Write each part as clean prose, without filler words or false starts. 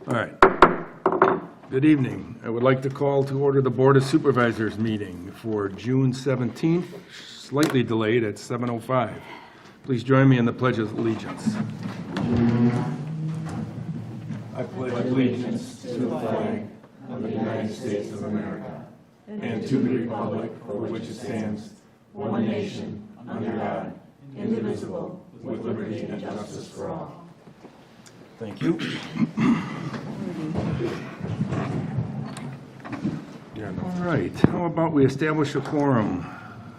All right. Good evening. I would like to call to order the Board of Supervisors meeting for June 17th, slightly delayed at 7:05. Please join me in the Pledge of Allegiance. I pledge allegiance to the flag of the United States of America and to the republic for which it stands, one nation, under God, indivisible, with liberty and justice for all. Thank you. All right, how about we establish a quorum?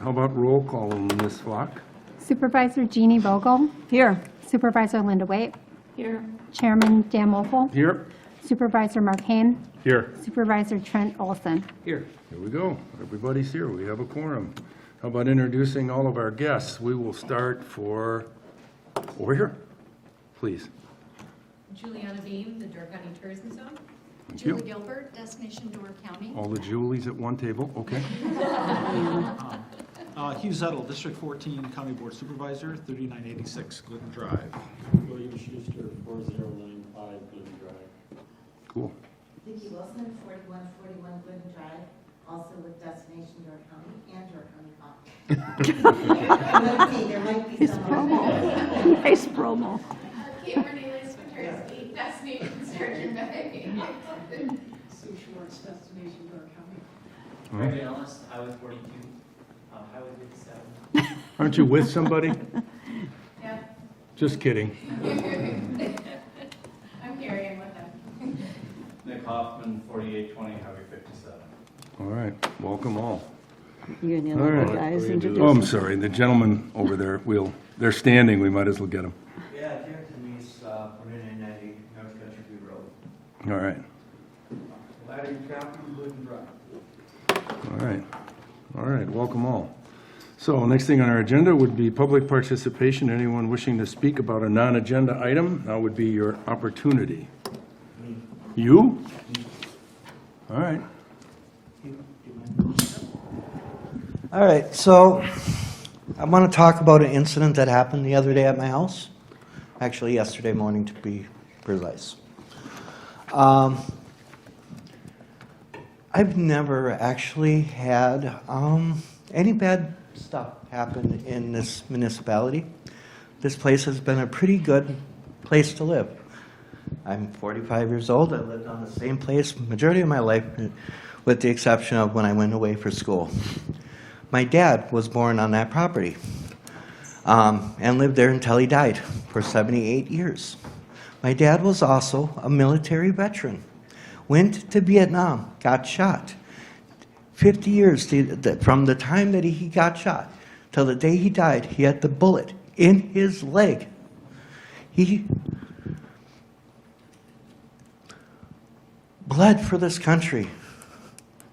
How about roll call, Ms. Flock? Supervisor Jeannie Vogel. Here. Supervisor Linda Waite. Here. Chairman Dan Moffel. Here. Supervisor Mark Hain. Here. Supervisor Trent Olson. Here we go. Everybody's here. We have a quorum. How about introducing all of our guests? We will start over here, please. Juliana Beam, the Door County Tourism Zone. Thank Julie you. Gilbert, Destination Door County. All the Julies at one table, okay. Hugh Zettel, District 14, County Board Supervisor, 3986 Glidden Drive. William Schuster, 4095 Glidden Drive. Cool. Vicki Wilson, 4141 Glidden Drive, also with Destination Door County and Door County Coffee. There might be some. Nice promo. Cameron Ellis, Wintersby, Destination Sturgeon Bay. Sue Schwartz, Destination Door County. Greg Ellis, Highway 42, Highway 57. Aren't you with somebody? Yeah, Just kidding. I'm Carrie, I'm with them. Nick Hoffman, 4820, Highway 57. All right, welcome all. You're the All other right. guys Oh, introduced. I'm sorry, the gentleman over there, they're standing, we might as well get them. Yeah, Derek and Meese, 4990 North Country View Road. All right, Larry Chapman, Glidden Drive. all right, welcome all. So next thing on our agenda would be public participation. Anyone wishing to speak about a non-agenda item, now would be your opportunity. You? All right. All right, so I want to talk about an incident that happened the other day at my house. Actually, yesterday morning, to be precise. I've never actually had any bad stuff happen in this municipality. This place has been a pretty good place to live. I'm 45 years old. I lived on the same place majority of my life, with the exception of when I went away for school. My dad was born on that property and lived there until he died for 78 years. My dad was also a military veteran. Went to Vietnam, got shot. 50 years from the time that he got shot till the day he died, he had the bullet in his leg. He bled for this country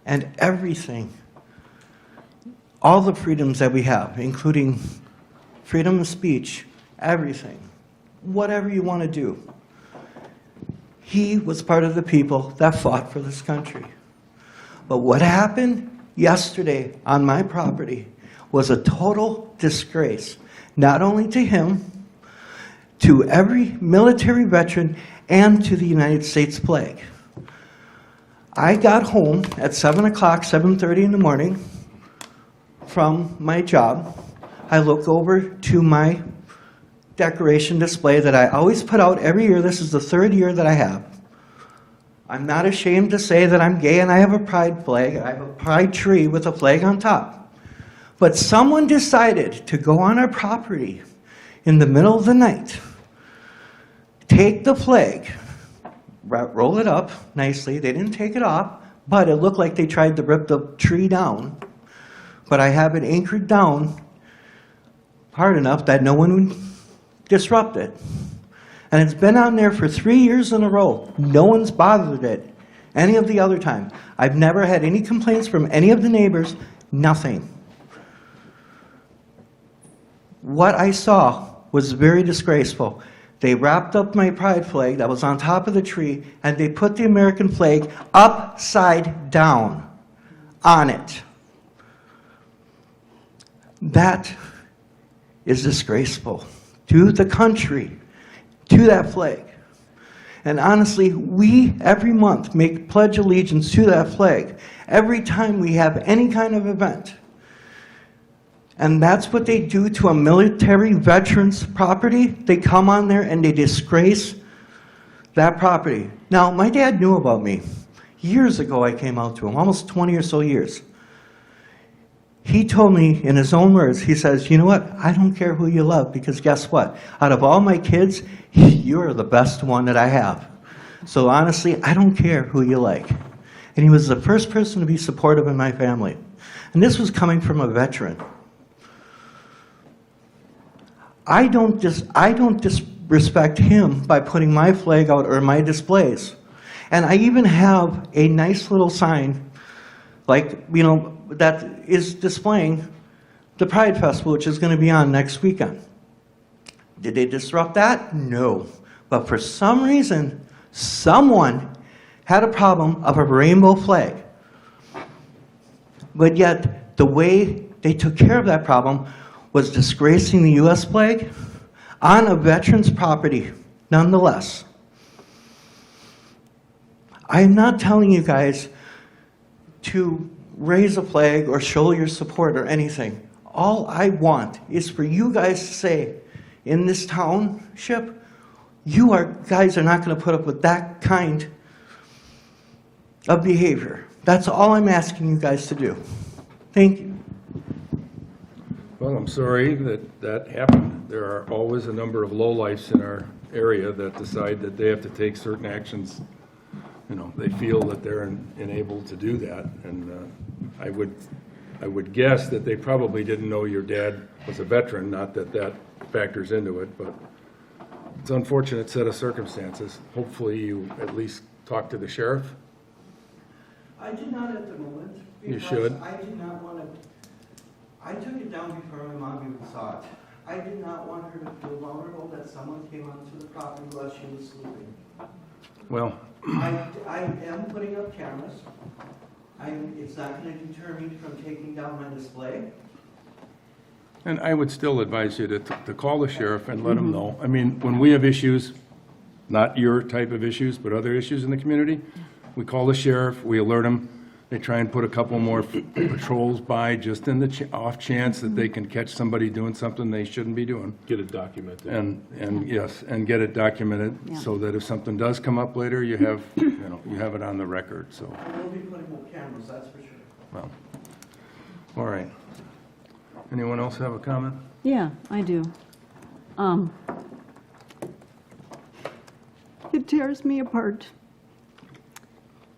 and everything. All the freedoms that we have, including freedom of speech, everything, whatever you want to do. He was part of the people that fought for this country. But what happened yesterday on my property was a total disgrace, not only to him, to every military veteran, and to the United States flag. I got home at 7 o'clock, 7:30 in the morning from my job. I look over to my decoration display that I always put out every year. This is the third year that I have. I'm not ashamed to say that I'm gay and I have a pride flag. I have a pride tree with a flag on top. But someone decided to go on our property in the middle of the night, take the flag, roll it up nicely. They didn't take it off, but it looked like they tried to rip the tree down. But I have it anchored down hard enough that no one would disrupt it. And it's been on there for 3 years in a row. No one's bothered it any of the other time. I've never had any complaints from any of the neighbors, nothing. What I saw was very disgraceful. They wrapped up my pride flag that was on top of the tree, and they put the American flag upside down on it. That is disgraceful to the country, to that flag. And honestly, we, every month, make pledge allegiance to that flag every time we have any kind of event. And that's what they do to a military veteran's property. They come on there and they disgrace that property. Now, my dad knew about me. Years ago, I came out to him, almost 20 or so years. He told me in his own words, he says, you know what, I don't care who you love, because guess what? Out of all my kids, you're the best one that I have. So honestly, I don't care who you like. And he was the first person to be supportive in my family. And this was coming from a veteran. I don't disrespect him by putting my flag out or my displays. And I even have a nice little sign, like, you know, that is displaying the Pride Festival, which is going to be on next weekend. Did they disrupt that? No. But for some reason, someone had a problem of a rainbow flag. But yet, the way they took care of that problem was disgracing the U.S. flag on a veteran's property, nonetheless. I am not telling you guys to raise a flag or show your support or anything. All I want is for you guys to say, in this township, guys are not going to put up with that kind of behavior. That's all I'm asking you guys to do. Thank you. Well, I'm sorry that that happened. There are always a number of lowlifes in our area that decide that they have to take certain actions. You know, they feel that they're enabled to do that. And I would guess that they probably didn't know your dad was a veteran, not that that factors into it, but it's an unfortunate set of circumstances. Hopefully you at least talk to the sheriff. I did not at the moment. You should. I did not want to. I took it down before my mom even saw it. I did not want her to feel vulnerable that someone came onto the property while she was sleeping. Well, I am putting up cameras. It's not going to deter me from taking down my display. and I would still advise you to call the sheriff and let him know. I mean, when we have issues, not your type of issues, but other issues in the community, we call the sheriff, we alert them. They try and put a couple more patrols by just in the off chance that they can catch somebody doing something they shouldn't be doing. Get it documented. And yes, and get it documented so that if something does come up later, you have, you have it on the record, so. I will be putting up cameras, that's for sure. Well, all right. Anyone else have a comment? Yeah, I do. It tears me apart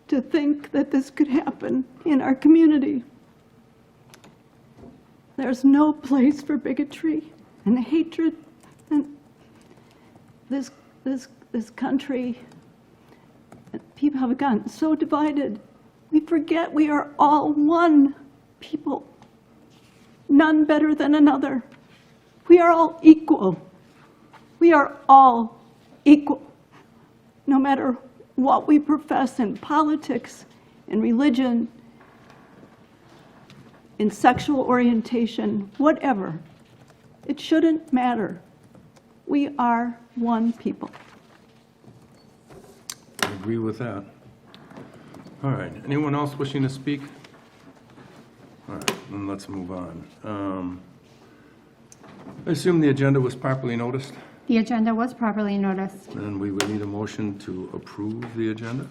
to think that this could happen in our community. There's no place for bigotry and hatred, and this country, people have gotten so divided. We forget we are all one people, none better than another. We are all equal. We are all equal, no matter what we profess in politics, in religion, in sexual orientation, whatever. It shouldn't matter. We are one people. I agree with that. All right, anyone else wishing to speak? All right, then let's move on. I assume the agenda was properly noticed, The agenda was properly noticed. and we would need a motion to approve the agenda.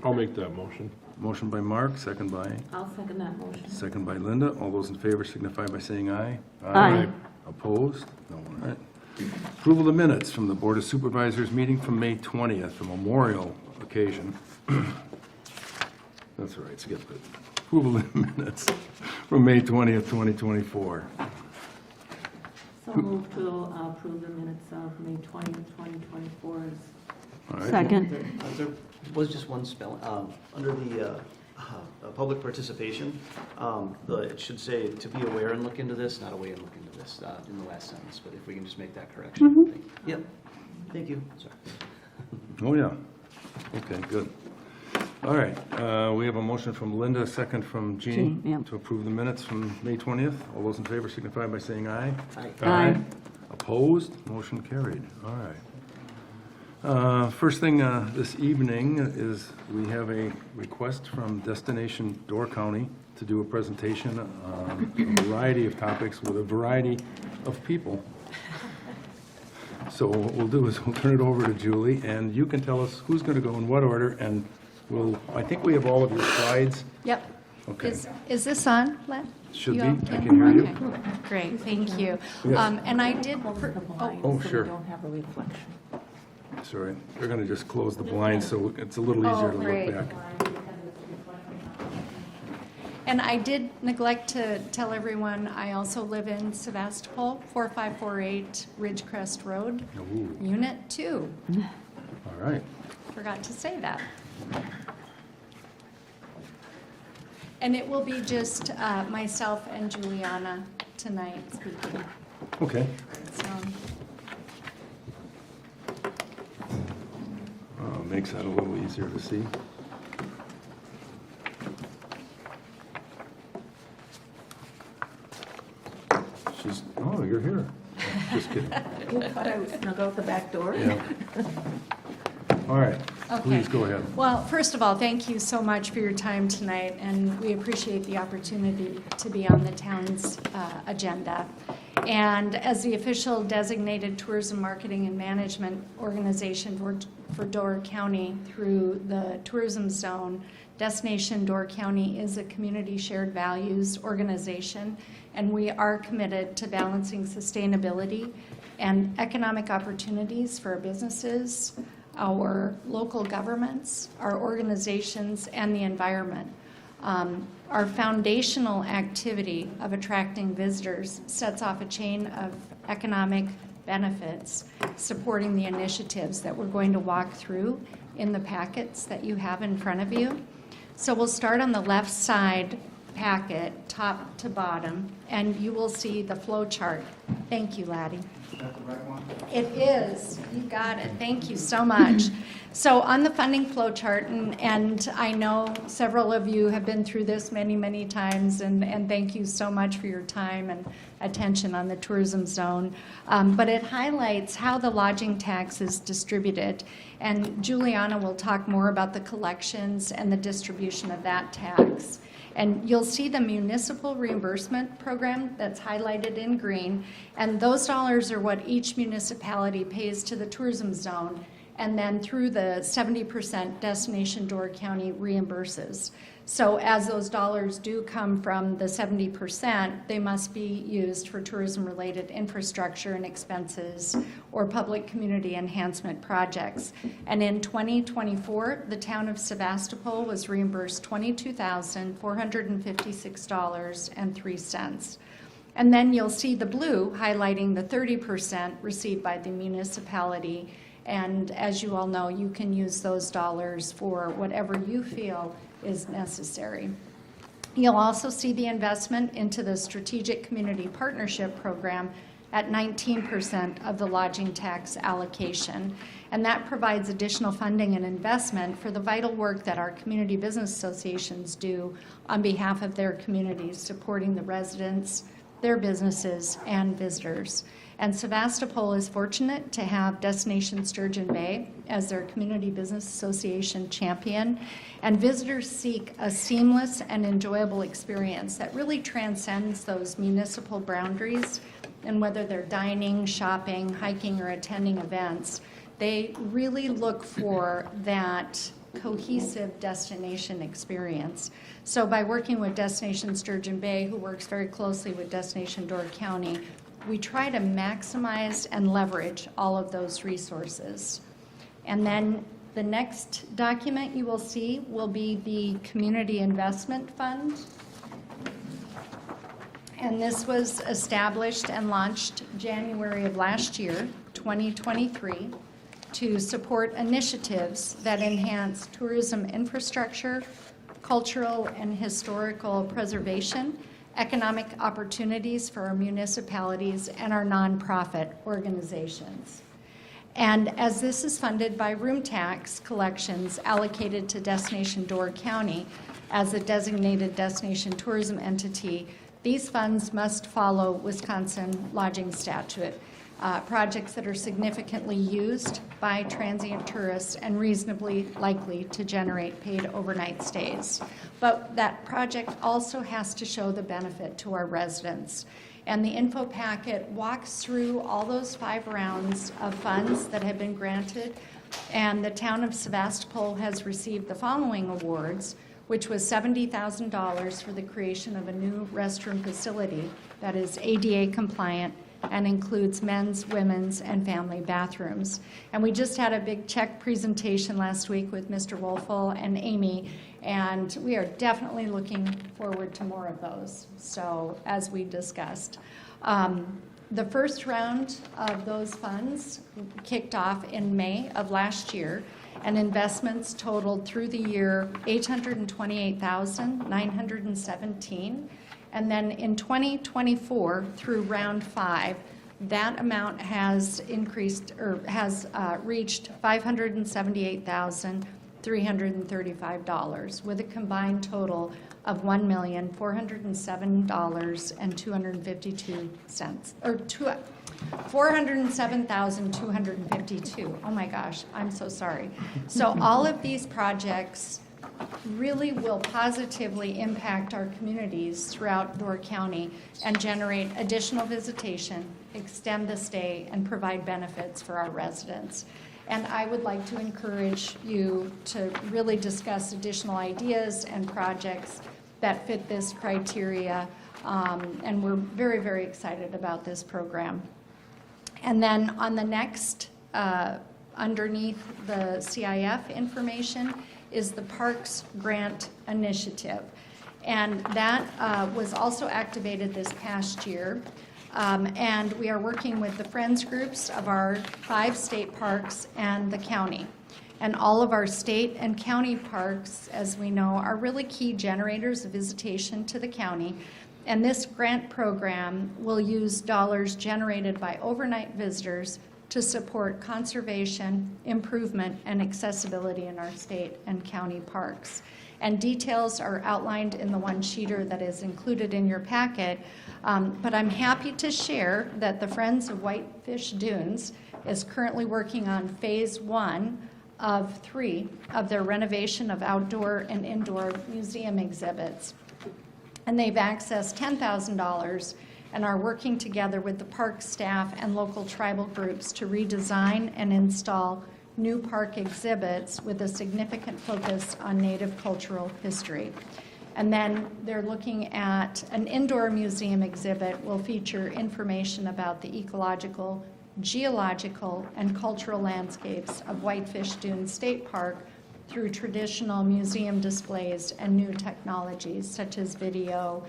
I'll make that motion. Motion by Mark, second by? I'll second that motion. Second by Linda. All those in favor signify by saying aye. Aye. Opposed? No. All right. Approval of minutes from the Board of Supervisors meeting from May 20th, a memorial occasion. That's all right, skip it. Approval of minutes from May 20th, 2024. So move to approve the minutes of May 20th, 2024 All right. Second. There was just one spelling, under the public participation, it should say to be aware and look into this, not away and look into this, in the last sentence, but if we can just make that correction. Thank you. Yep, thank you, sorry. Oh, yeah. Okay, good. All right, we have a motion from Linda, a second from Jeannie Jean, yeah. to approve the minutes from May 20th. All those in favor signify by saying aye. Aye. Aye. Opposed? Motion carried. All right. First thing this evening is we have a request from Destination Door County to do a presentation on a variety of topics with a variety of people. So what we'll do is we'll turn it over to Julie, and you can tell us who's going to go in what order, and I think we have all of your slides. Yep. Okay. Is this on, Len? Should You be. okay? I can hear you. Okay. Great, thank you. Yes. And I did, Oh, sure. Don't have a reflection. Sorry, they're going to just close the blinds, so it's a little easier to great. look back. and I did neglect to tell everyone, I also live in Sevastopol, 4548 Ridgecrest Road, Ooh, Unit 2. all right. Forgot to say that. And it will be just myself and Juliana tonight speaking. Okay. So, Makes that a little easier to see. Oh, you're here. Just kidding. You thought I snuck out the back door? Yeah. All right, Okay. please go ahead. Well, first of all, thank you so much for your time tonight, and we appreciate the opportunity to be on the town's agenda. And as the official designated tourism marketing and management organization for Door County through the tourism zone, Destination Door County is a community shared values organization, and we are committed to balancing sustainability and economic opportunities for our businesses, our local governments, our organizations, and the environment. Our foundational activity of attracting visitors sets off a chain of economic benefits, supporting the initiatives that we're going to walk through in the packets that you have in front of you. So we'll start on the left side packet, top to bottom, and you will see the flow chart. Thank you, Laddie. Is that the right one? It is. You got it. Thank you so much. So on the funding flow chart, and I know several of you have been through this many, many times, and thank you so much for your time and attention on the tourism zone. But it highlights how the lodging tax is distributed. And Juliana will talk more about the collections and the distribution of that tax. And you'll see the municipal reimbursement program that's highlighted in green, and those dollars are what each municipality pays to the tourism zone, and then through the 70% Destination Door County reimburses. So as those dollars do come from the 70%, they must be used for tourism-related infrastructure and expenses or public community enhancement projects. And in 2024, the town of Sevastopol was reimbursed $22,456.03. And then you'll see the blue highlighting the 30% received by the municipality. And as you all know, you can use those dollars for whatever you feel is necessary. You'll also see the investment into the Strategic Community Partnership Program at 19% of the lodging tax allocation. And that provides additional funding and investment for the vital work that our community business associations do on behalf of their communities, supporting the residents, their businesses, and visitors. And Sevastopol is fortunate to have Destination Sturgeon Bay as their Community Business Association champion. And visitors seek a seamless and enjoyable experience that really transcends those municipal boundaries. And whether they're dining, shopping, hiking, or attending events, they really look for that cohesive destination experience. So by working with Destination Sturgeon Bay, who works very closely with Destination Door County, we try to maximize and leverage all of those resources. And then the next document you will see will be the Community Investment Fund. And this was established and launched January of last year, 2023, to support initiatives that enhance tourism infrastructure, cultural and historical preservation, economic opportunities for our municipalities and our nonprofit organizations. And as this is funded by room tax collections allocated to Destination Door County as a designated destination tourism entity, these funds must follow Wisconsin lodging statute. Projects that are significantly used by transient tourists and reasonably likely to generate paid overnight stays. But that project also has to show the benefit to our residents. And the info packet walks through all those 5 rounds of funds that have been granted. And the town of Sevastopol has received the following awards, which was $70,000 for the creation of a new restroom facility that is ADA compliant and includes men's, women's, and family bathrooms. And we just had a big check presentation last week with Mr. Wolfel and Amy, and we are definitely looking forward to more of those, so as we discussed. The first round of those funds kicked off in May of last year, and investments totaled through the year $828,917. And then in 2024, through round 5, that amount has increased, or has reached $578,335, with a combined total of $1,407,252, or $407,252. Oh my gosh, I'm so sorry. So all of these projects really will positively impact our communities throughout Door County and generate additional visitation, extend the stay, and provide benefits for our residents. And I would like to encourage you to really discuss additional ideas and projects that fit this criteria, and we're very, very excited about this program. And then on the next, underneath the CIF information, is the Parks Grant Initiative. And that was also activated this past year. And we are working with the friends groups of our 5 state parks and the county. And all of our state and county parks, as we know, are really key generators of visitation to the county. And this grant program will use dollars generated by overnight visitors to support conservation, improvement, and accessibility in our state and county parks. And details are outlined in the one-sheeter that is included in your packet. But I'm happy to share that the Friends of Whitefish Dunes is currently working on phase 1 of 3 of their renovation of outdoor and indoor museum exhibits. And they've accessed $10,000 and are working together with the park staff and local tribal groups to redesign and install new park exhibits with a significant focus on Native cultural history. And then they're looking at an indoor museum exhibit will feature information about the ecological, geological, and cultural landscapes of Whitefish Dunes State Park through traditional museum displays and new technologies such as video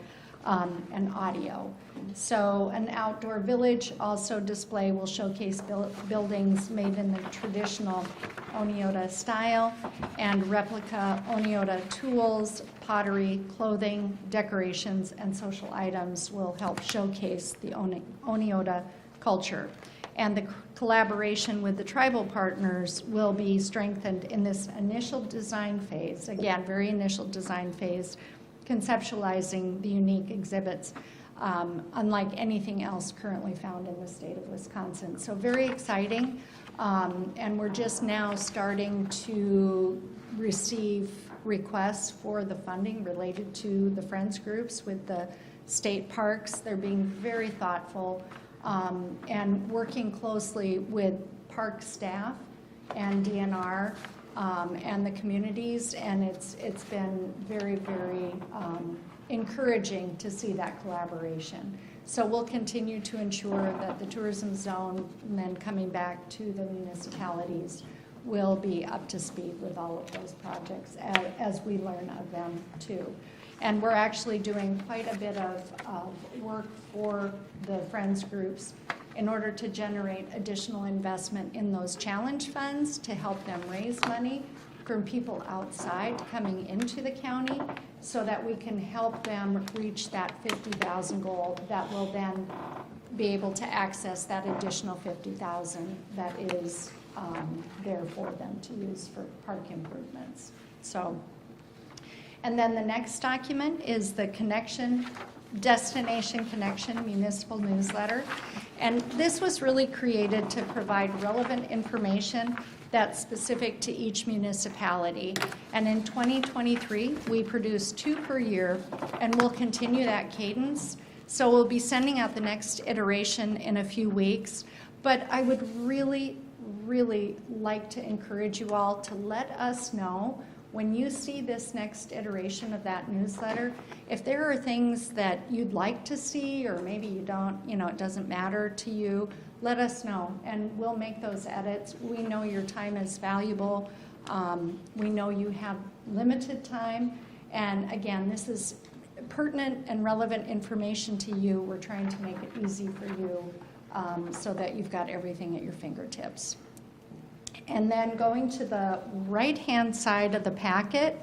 and audio. So an outdoor village also display will showcase buildings made in the traditional Oneota style, and replica Oneota tools, pottery, clothing, decorations, and social items will help showcase the Oneota culture. And the collaboration with the tribal partners will be strengthened in this initial design phase, again, very initial design phase, conceptualizing the unique exhibits, unlike anything else currently found in the state of Wisconsin. So very exciting, and we're just now starting to receive requests for the funding related to the Friends groups with the state parks. They're being very thoughtful and working closely with park staff and DNR and the communities, and it's been very, very encouraging to see that collaboration. So we'll continue to ensure that the tourism zone, and then coming back to the municipalities, will be up to speed with all of those projects as we learn of them too. And we're actually doing quite a bit of work for the Friends groups in order to generate additional investment in those challenge funds to help them raise money from people outside coming into the county, so that we can help them reach that 50,000 goal that will then be able to access that additional 50,000 that is there for them to use for park improvements. So, and then the next document is the connection Destination Connection municipal newsletter. And this was really created to provide relevant information that's specific to each municipality. And in 2023, we produced 2 per year, and we'll continue that cadence. So we'll be sending out the next iteration in a few weeks. But I would really, really like to encourage you all to let us know when you see this next iteration of that newsletter, if there are things that you'd like to see, or maybe you don't, it doesn't matter to you, let us know, and we'll make those edits. We know your time is valuable. We know you have limited time, and again, this is pertinent and relevant information to you. We're trying to make it easy for you so that you've got everything at your fingertips. And then going to the right-hand side of the packet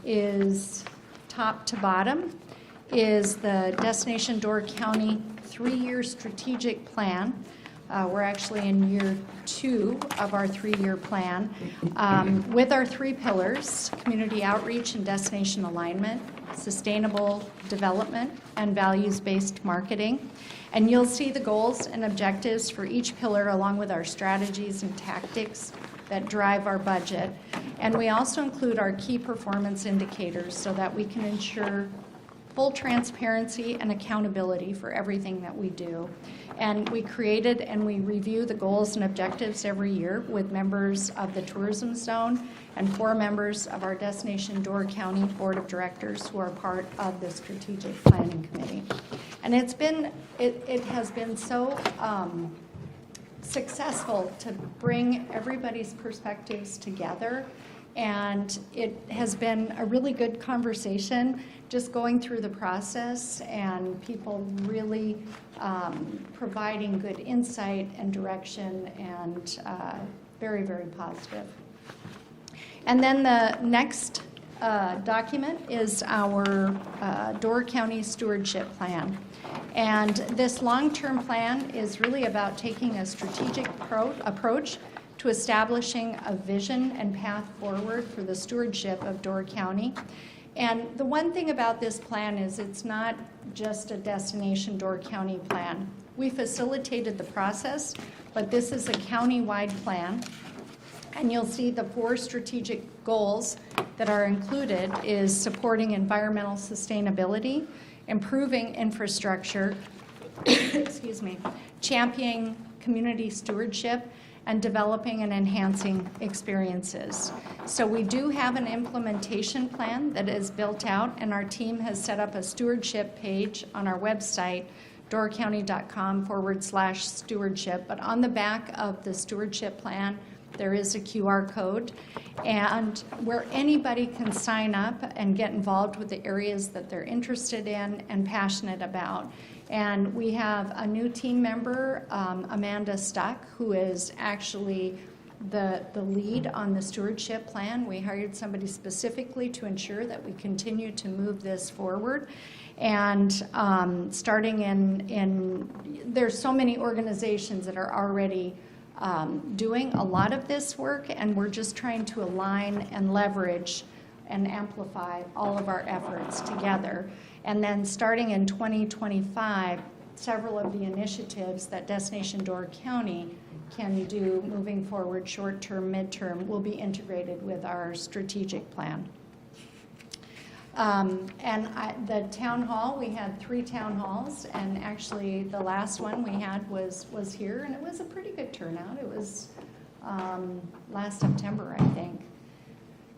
is top to bottom is the Destination Door County 3-year strategic plan. We're actually in year 2 of our 3-year plan with our 3 pillars: community outreach and destination alignment, sustainable development, and values-based marketing. And you'll see the goals and objectives for each pillar along with our strategies and tactics that drive our budget. And we also include our key performance indicators so that we can ensure full transparency and accountability for everything that we do. And we created and we review the goals and objectives every year with members of the tourism zone and 4 members of our Destination Door County Board of Directors who are part of the Strategic Planning Committee. And it has been so successful to bring everybody's perspectives together, and it has been a really good conversation just going through the process and people really providing good insight and direction, and very, very positive. And then the next document is our Door County Stewardship Plan. And this long-term plan is really about taking a strategic approach to establishing a vision and path forward for the stewardship of Door County. And the one thing about this plan is it's not just a Destination Door County plan. We facilitated the process, but this is a county-wide plan. And you'll see the 4 strategic goals that are included is supporting environmental sustainability, improving infrastructure, excuse me, championing community stewardship, and developing and enhancing experiences. So we do have an implementation plan that is built out, and our team has set up a stewardship page on our website, doorcounty.com/stewardship. But on the back of the stewardship plan, there is a QR code, and where anybody can sign up and get involved with the areas that they're interested in and passionate about. And we have a new team member, Amanda Stuck, who is actually the lead on the stewardship plan. We hired somebody specifically to ensure that we continue to move this forward. And starting there's so many organizations that are already doing a lot of this work, and we're just trying to align and leverage and amplify all of our efforts together. And then starting in 2025, several of the initiatives that Destination Door County can do moving forward, short-term, mid-term, will be integrated with our strategic plan. The town hall, we had 3 town halls, and actually the last one we had was here, and it was a pretty good turnout. It was last September, I think.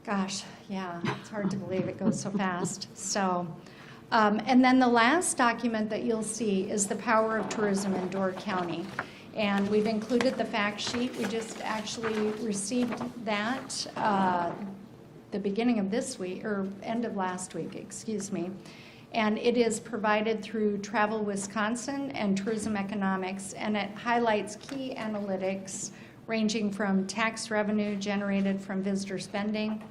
Gosh, yeah, it's hard to believe it goes so fast. So, and then the last document that you'll see is the power of tourism in Door County. And we've included the fact sheet. We just actually received that the beginning of this week, or end of last week, excuse me. And it is provided through Travel Wisconsin and Tourism Economics, and it highlights key analytics ranging from tax revenue generated from visitor spending,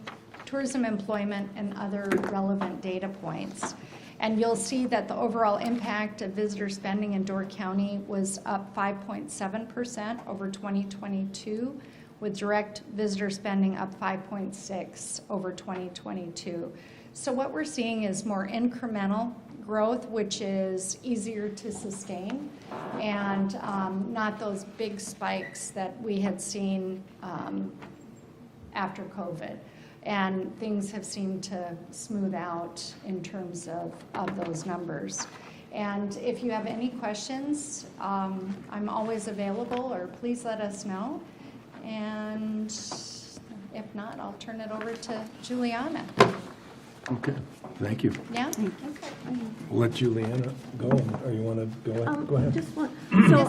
tourism employment, and other relevant data points. And you'll see that the overall impact of visitor spending in Door County was up 5.7% over 2022, with direct visitor spending up 5.6% over 2022. So what we're seeing is more incremental growth, which is easier to sustain, and not those big spikes that we had seen after COVID. And things have seemed to smooth out in terms of those numbers. And if you have any questions, I'm always available, or please let us know. And if not, I'll turn it over to Juliana. Okay, thank you. Yeah? Okay. We'll let Juliana go, or you want to go ahead? Go ahead. Just one, so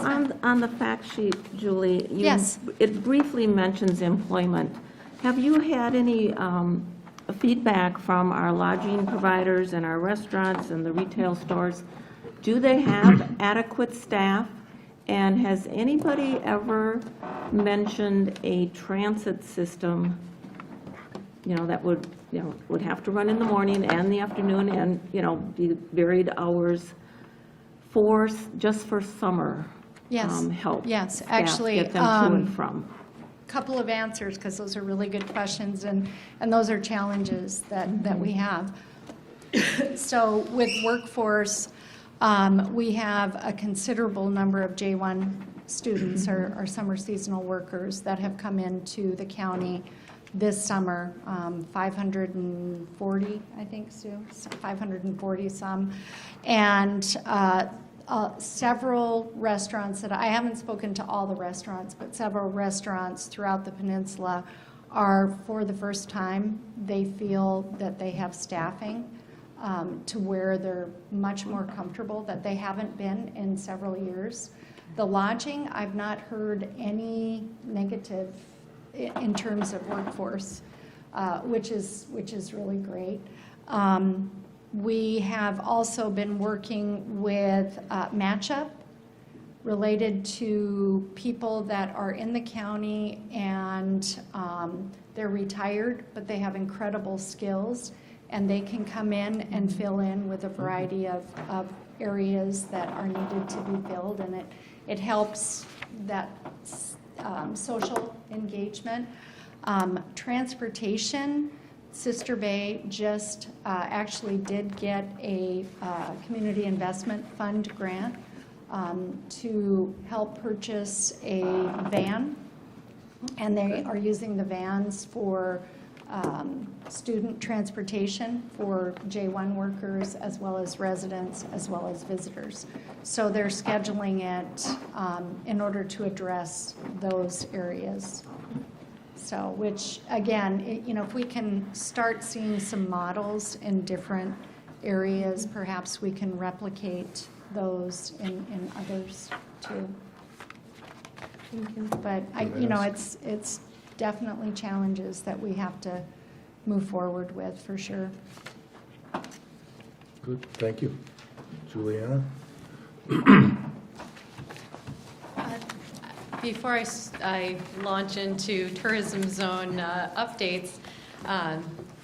on the fact sheet, Julie, Yes. it briefly mentions employment. Have you had any feedback from our lodging providers and our restaurants and the retail stores? Do they have adequate staff? And has anybody ever mentioned a transit system, that would have to run in the morning and the afternoon and, be varied hours just for summer? Yes. Help? Yes, staff actually, get them to and from? Couple of answers, because those are really good questions, and those are challenges that we have. So with workforce, we have a considerable number of J1 students or summer seasonal workers that have come into the county this summer, 540, I think, Sue, 540 some. And several restaurants that I haven't spoken to all the restaurants, but several restaurants throughout the peninsula are, for the first time, they feel that they have staffing to where they're much more comfortable, that they haven't been in several years. The lodging, I've not heard any negative in terms of workforce, which is really great. We have also been working with Matchup related to people that are in the county and they're retired, but they have incredible skills, and they can come in and fill in with a variety of areas that are needed to be filled, and it helps that social engagement. Transportation, Sister Bay just actually did get a Community Investment Fund grant to help purchase a van, and they are using the vans for student transportation for J1 workers, as well as residents, as well as visitors. So they're scheduling it in order to address those areas. So, which, again, if we can start seeing some models in different areas, perhaps we can replicate those in others too. Thank you. But it's definitely challenges that we have to move forward with, for sure. Good, thank you. Juliana? Before I launch into tourism zone updates,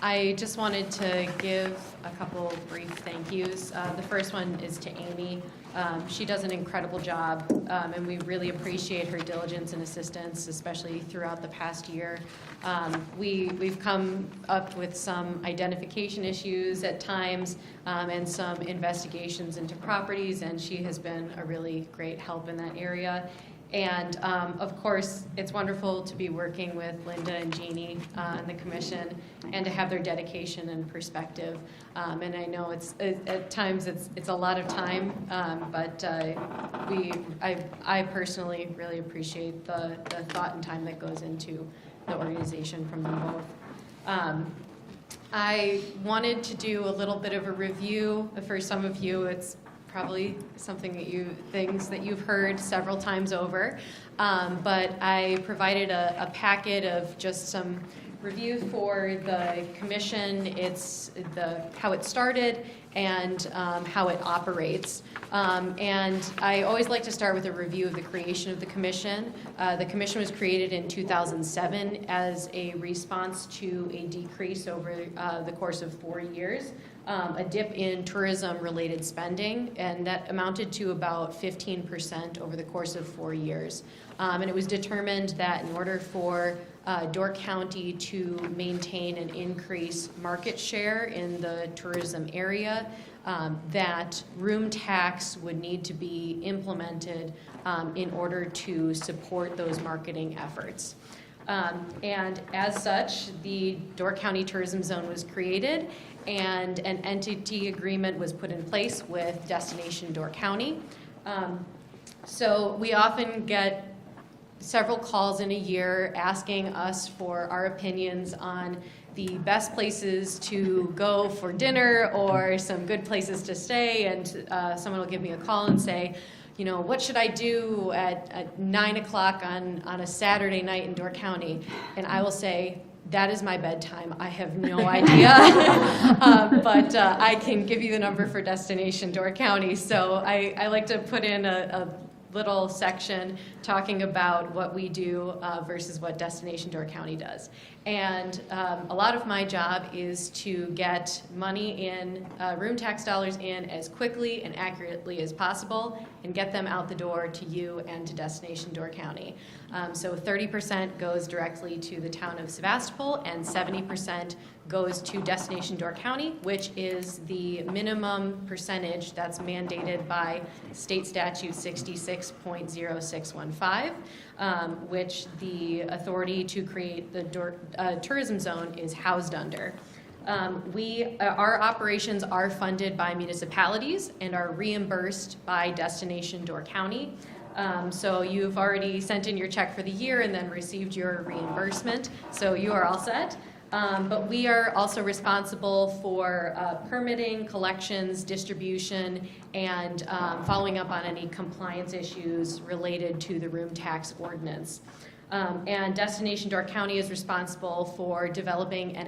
I just wanted to give a couple brief thank yous. The first one is to Amy. She does an incredible job, and we really appreciate her diligence and assistance, especially throughout the past year. We've come up with some identification issues at times, and some investigations into properties, and she has been a really great help in that area. And of course, it's wonderful to be working with Linda and Jeannie and the commission, and to have their dedication and perspective. And I know at times it's a lot of time, but I personally really appreciate the thought and time that goes into the organization from them both. I wanted to do a little bit of a review. For some of you, it's probably things that you've heard several times over, but I provided a packet of just some review for the commission. It's how it started and how it operates. And I always like to start with a review of the creation of the commission. The commission was created in 2007 as a response to a decrease over the course of 4 years. A dip in tourism-related spending, and that amounted to about 15% over the course of 4 years. And it was determined that in order for Door County to maintain and increase market share in the tourism area, area, that room tax would need to be implemented in order to support those marketing efforts. And as such, the Door County Tourism Zone was created, and an entity agreement was put in place with Destination Door County. So we often get several calls in a year asking us for our opinions on the best places to go for dinner or some good places to stay, and someone will give me a call and say, you know, what should I do at 9 o'clock on a Saturday night in Door County? And I will say, that is my bedtime. I have no idea, but I can give you the number for Destination Door County. So I like to put in a little section talking about what we do versus what Destination Door County does. And a lot of my job is to get money in, room tax dollars in as quickly and accurately as possible and get them out the door to you and to Destination Door County. So 30% goes directly to the town of Sevastopol and 70% goes to Destination Door County, which is the minimum percentage that's mandated by state statute 66.0615, which the authority to create the tourism zone is housed under. Our operations are funded by municipalities and are reimbursed by Destination Door County. So you've already sent in your check for the year and then received your reimbursement, so you are all set. But we are also responsible for permitting, collections, distribution, and following up on any compliance issues related to the room tax ordinance. And Destination Door County is responsible for developing and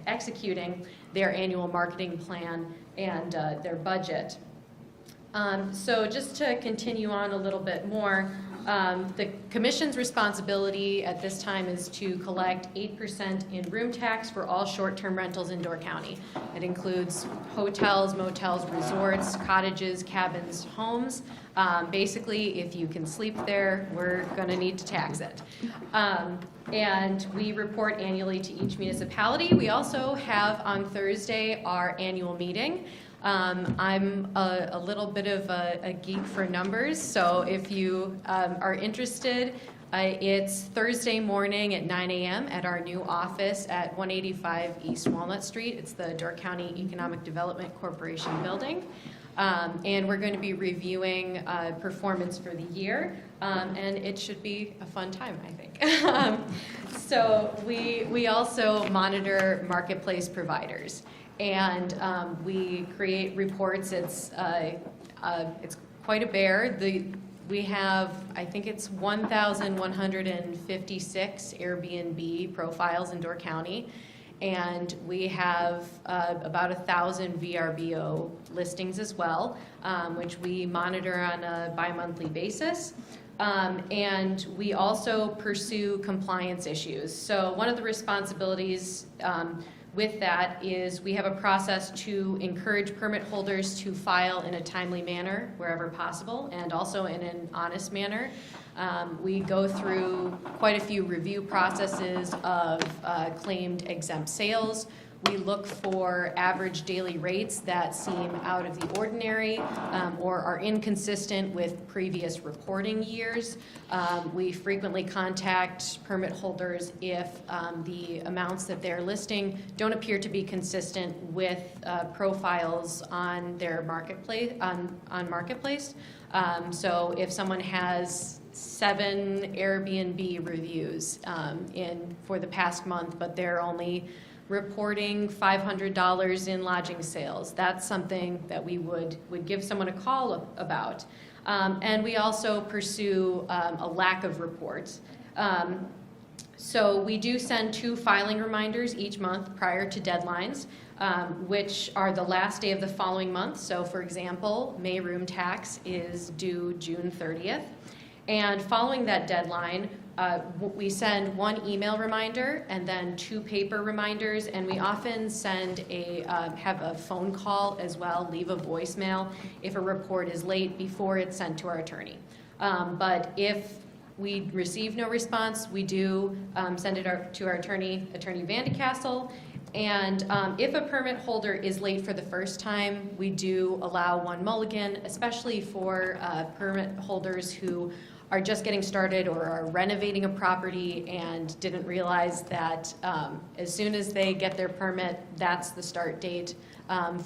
executing their annual marketing plan and their budget. So just to continue on a little bit more, the Commission's responsibility at this time is to collect 8% in room tax for all short-term rentals in Door County. It includes hotels, motels, resorts, cottages, cabins, homes. Basically, if you can sleep there, we're going to need to tax it. And we report annually to each municipality. We also have on Thursday our annual meeting. I'm a little bit of a geek for numbers, so if you are interested, it's Thursday morning at 9 a.m. at our new office at 185 East Walnut Street. It's the Door County Economic Development Corporation building. And we're going to be reviewing performance for the year, and it should be a fun time, I think. So we also monitor marketplace providers. And we create reports. It's quite a bear. We have, I think it's 1,156 Airbnb profiles in Door County, and we have about 1,000 VRBO listings as well, which we monitor on a bi-monthly basis. And we also pursue compliance issues. So one of the responsibilities with that is we have a process to encourage permit holders to file in a timely manner wherever possible and also in an honest manner. We go through quite a few review processes of claimed exempt sales. We look for average daily rates that seem out of the ordinary or are inconsistent with previous reporting years. We frequently contact permit holders if the amounts that they're listing don't appear to be consistent with profiles on their marketplace. On Marketplace. So if someone has 7 Airbnb reviews for the past month, but they're only reporting $500 in lodging sales, that's something that we would give someone a call about. And we also pursue a lack of reports. So we do send 2 filing reminders each month prior to deadlines, which are the last day of the following month. So for example, May room tax is due June 30th. And following that deadline, we send 1 email reminder and then 2 paper reminders, and we often send have a phone call as well, leave a voicemail if a report is late before it's sent to our attorney. But if we receive no response, we do send it to our attorney, Attorney Vandecastle, And if a permit holder is late for the first time, we do allow one mulligan, especially for permit holders who are just getting started or are renovating a property and didn't realize that as soon as they get their permit, that's the start date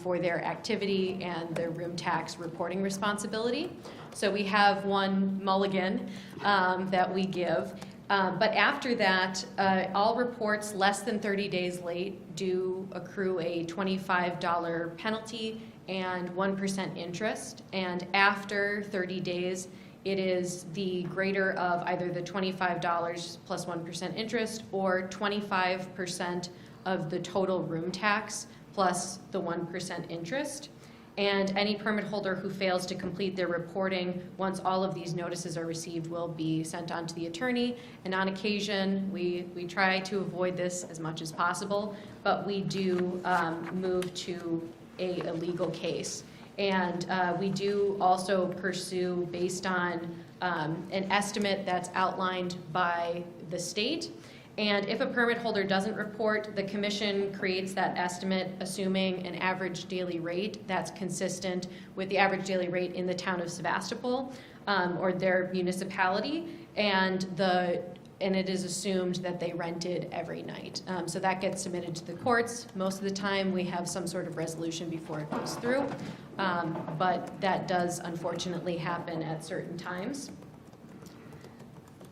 for their activity and their room tax reporting responsibility. So we have one mulligan that we give. But after that, all reports less than 30 days late do accrue a $25 penalty and 1% interest. And after 30 days, it is the greater of either the $25 plus 1% interest or 25% of the total room tax plus the 1% interest. And any permit holder who fails to complete their reporting once all of these notices are received will be sent on to the attorney. And on occasion, we try to avoid this as much as possible, but we do move to a legal case. And we do also pursue based on an estimate that's outlined by the state. And if a permit holder doesn't report, the commission creates that estimate assuming an average daily rate that's consistent with the average daily rate in the town of Sevastopol or their municipality, and it is assumed that they rented every night. So that gets submitted to the courts. Most of the time we have some sort of resolution before it goes through, but that does unfortunately happen at certain times.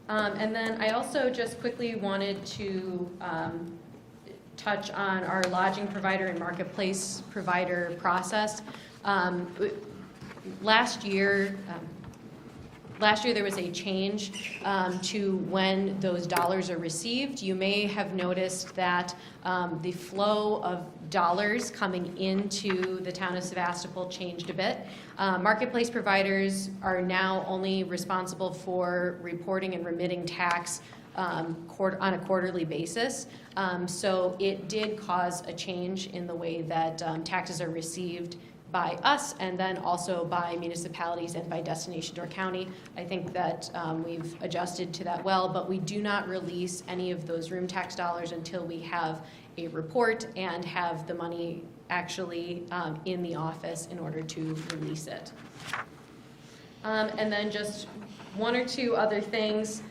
And then I also just quickly wanted to touch on our lodging provider and marketplace provider process. Last year there was a change to when those dollars are received. You may have noticed that the flow of dollars coming into the town of Sevastopol changed a bit. Marketplace providers are now only responsible for reporting and remitting tax on a quarterly basis. So it did cause a change in the way that taxes are received by us and then also by municipalities and by Destination Door County. I think that we've adjusted to that well, but we do not release any of those room tax dollars until we have a report and have the money actually in the office in order to release it. And then just one or two other things.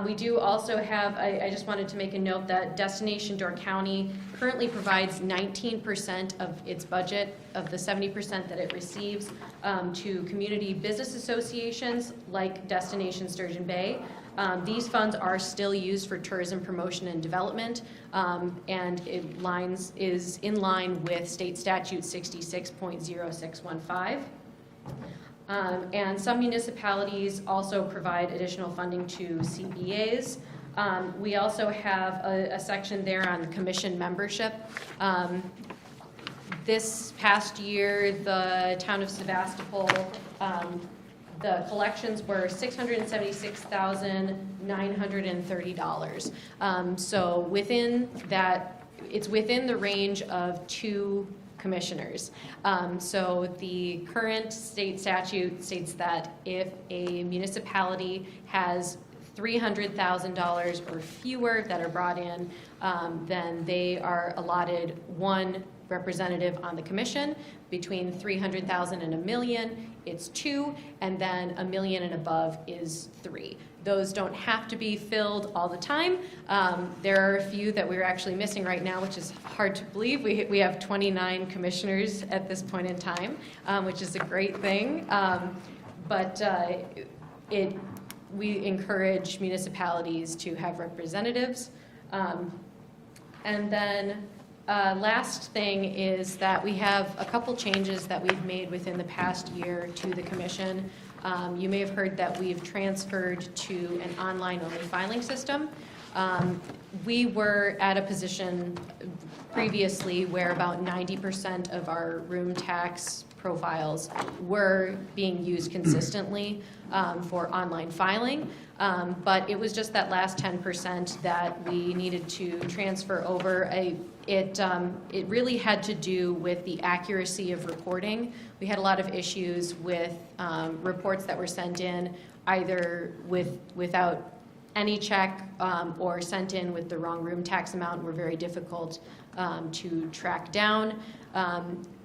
We do also have, I just wanted to make a note that Destination Door County currently provides 19% of its budget of the 70% that it receives to community business associations like Destination Sturgeon Bay. These funds are still used for tourism promotion and development, and it is in line with state statute 66.0615. And some municipalities also provide additional funding to CBAs. We also have a section there on commission membership. This past year, the town of Sevastopol, the collections were $676,930. So within that, it's within the range of 2 commissioners. So the current state statute states that if a municipality has $300,000 or fewer that are brought in, then they are allotted 1 representative on the commission. Between $300,000 and $1 million, it's 2, and then $1 million and above is 3. Those don't have to be filled all the time. There are a few that we're actually missing right now, which is hard to believe. We have 29 commissioners at this point in time, which is a great thing. But we encourage municipalities to have representatives. And then last thing is that we have a couple changes that we've made within the past year to the commission. You may have heard that we've transferred to an online-only filing system. We were at a position previously where about 90% of our room tax profiles were being used consistently for online filing, but it was just that last 10% that we needed to transfer over. It really had to do with the accuracy of reporting. We had a lot of issues with reports that were sent in either without any check or sent in with the wrong room tax amount were very difficult to track down.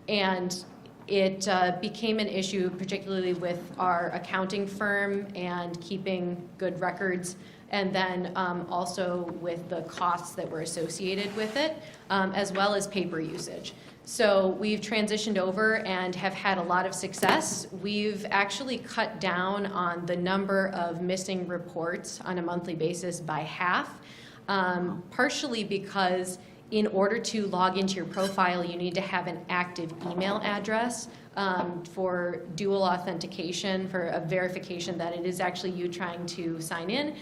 And it became an issue, particularly with our accounting firm and keeping good records, and then also with the costs that were associated with it, as well as paper usage. So we've transitioned over and have had a lot of success. We've actually cut down on the number of missing reports on a monthly basis by half, partially because in order to log into your profile, you need to have an active email address for dual authentication, for a verification that it is actually you trying to sign in,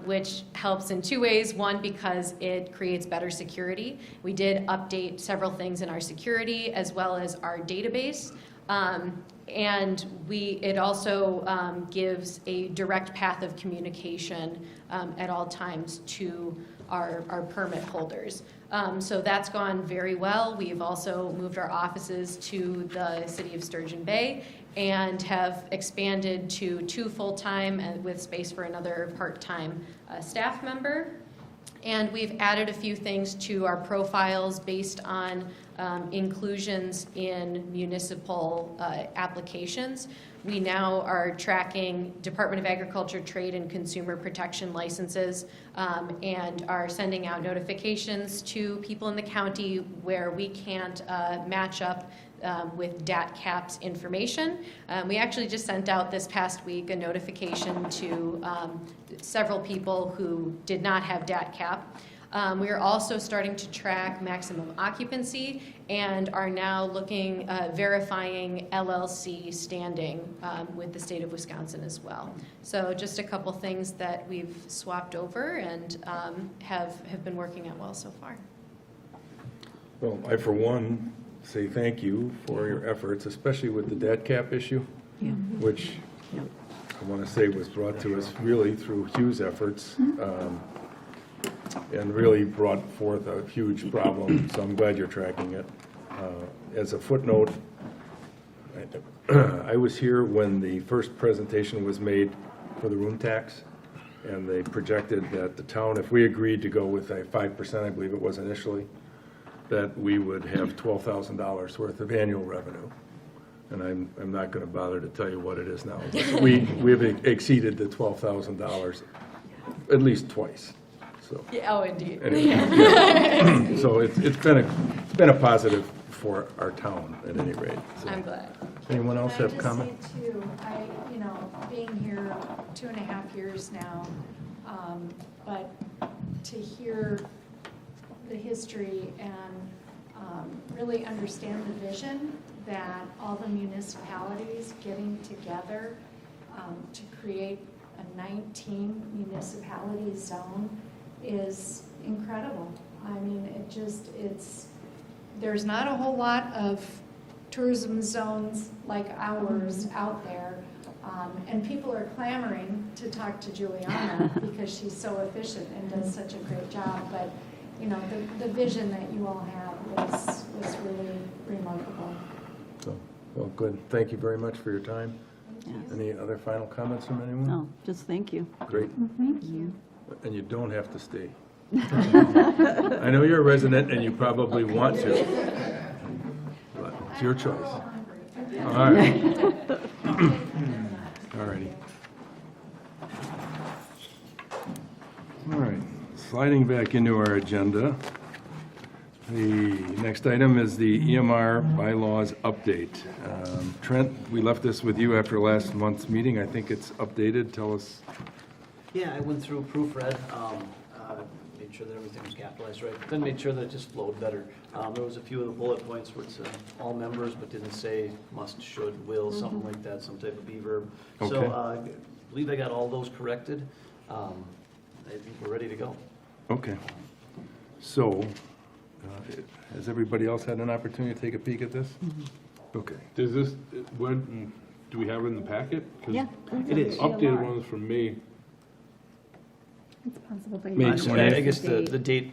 which helps in two ways. One, because it creates better security. We did update several things in our security as well as our database. And it also gives a direct path of communication at all times to our permit holders. So that's gone very well. We've also moved our offices to the city of Sturgeon Bay and have expanded to 2 full-time and with space for another part-time staff member. And we've added a few things to our profiles based on inclusions in municipal applications. We now are tracking Department of Agriculture, Trade, and Consumer Protection licenses and are sending out notifications to people in the county where we can't match up with DATCAP's information. We actually just sent out this past week a notification to several people who did not have DATCAP. We are also starting to track maximum occupancy and are now looking, verifying LLC standing with the state of Wisconsin as well. So just a couple things that we've swapped over and have been working out well so far. Well, I, for one, say thank you for your efforts, especially with the debt cap issue, which I want to say was brought to us really through Hugh's efforts, and really brought forth a huge problem, so I'm glad you're tracking it. As a footnote, I was here when the first presentation was made for the room tax, and they projected that the town, if we agreed to go with a 5%, I believe it was initially, that we would have $12,000 worth of annual revenue. And I'm not going to bother to tell you what it is now. But we've exceeded the $12,000 at least twice. So, Yeah, oh, indeed. anyway, so it's been a positive for our town at any rate. So. I'm glad. Anyone else have comment? Can I just say too, being here 2.5 years now, but to hear the history and really understand the vision that all the municipalities getting together to create a 19 municipality zone is incredible. I mean, there's not a whole lot of tourism zones like ours out there. And people are clamoring to talk to Juliana because she's so efficient and does such a great job. But, the vision that you all have was really remarkable. So, well, good. Thank you very much for your time. Yes. Any other final comments from anyone? No, just thank you. Great. Thank you. And you don't have to stay. I know you're a resident and you probably want to, but it's your choice. All right. All righty. All right, sliding back into our agenda. The next item is the EMR bylaws update. Trent, we left this with you after last month's meeting. I think it's updated. Tell us. Yeah, I went through, proofread, made sure that everything was capitalized right, then made sure that it just flowed better. There was a few of the bullet points where it said all members, but didn't say must, should, will, something like that, some type of B verb. Okay. So I believe I got all those corrected. I think we're ready to go. Okay. So, has everybody else had an opportunity to take a peek at this? Okay. Does this, when, do we have it in the packet? 'Cause Yeah. It is. Updated ones from May. It's possible by May I 20th. guess the date,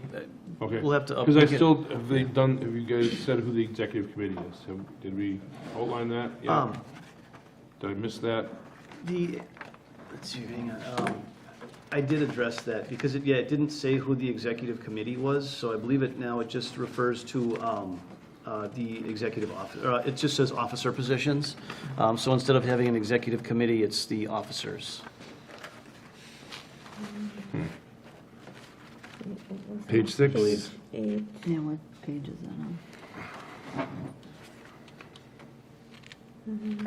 Okay. we'll have to Because I update it. still, have you guys said who the executive committee is? Did we outline that? Yeah. Did I miss that? Let's see, hang on. I did address that, because it didn't say who the executive committee was, so I believe it just refers to the executive officer, it just says officer positions. So instead of having an executive committee, it's the officers. Page 6. Page 8. Yeah, what page is that on?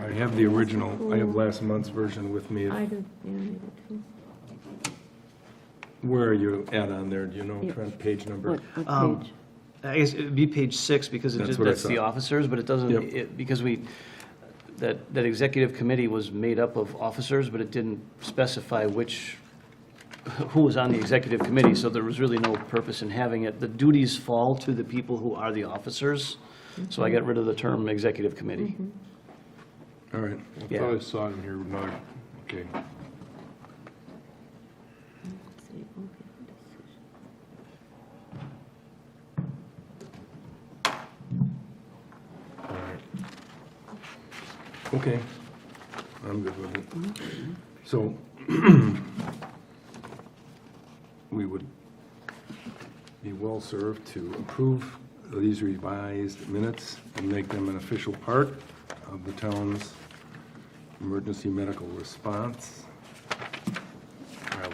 I have the original, I have last month's version with me. I do, yeah, I do too. Where are you at on there? Do you know, Yeah. Trent, page number? What page? I guess it'd be page 6, because That's what I that's the thought. officers, but it doesn't, Yep. because that executive committee was made up of officers, but it didn't specify who was on the executive committee, so there was really no purpose in having it. The duties fall to the people who are the officers, so I got rid of the term executive committee. All right. I Yeah. thought I saw it in here, no, okay. Let's see, okay, decision. All right. Okay, I'm good with it. So, we would be well-served to approve these revised minutes and make them an official part of the town's emergency medical response bylaws.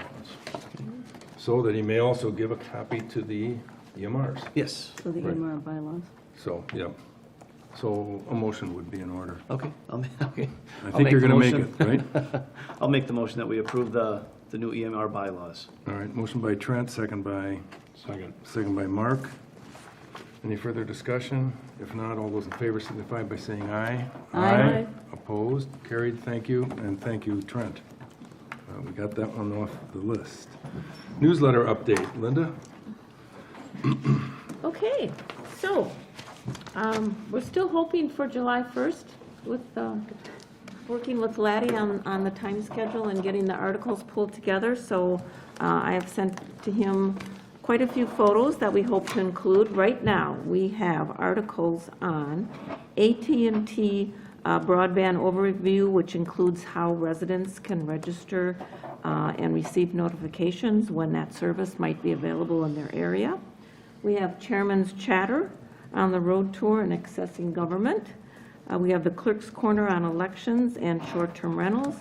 So that he may also give a copy to the EMRs. Yes. So the Right. MR bylaws. So, yeah. So a motion would be in order. Okay, okay. I I'll think make you're the going to make motion. it, right? I'll make the motion that we approve the new EMR bylaws. All right, motion by Trent, second by Mark. Any further discussion? If not, all those in favor signify by saying aye. Aye. Opposed? Carried, thank you, and thank you, Trent. We got that one off the list. Newsletter update, Linda? Okay, so, we're still hoping for July 1st with, working with Laddie on the time schedule and getting the articles pulled together. So I have sent to him quite a few photos that we hope to include. Right now, we have articles on AT&T broadband overview, which includes how residents can register and receive notifications when that service might be available in their area. We have Chairman's Chatter on the road tour and accessing government. We have the Clerk's Corner on elections and short-term rentals.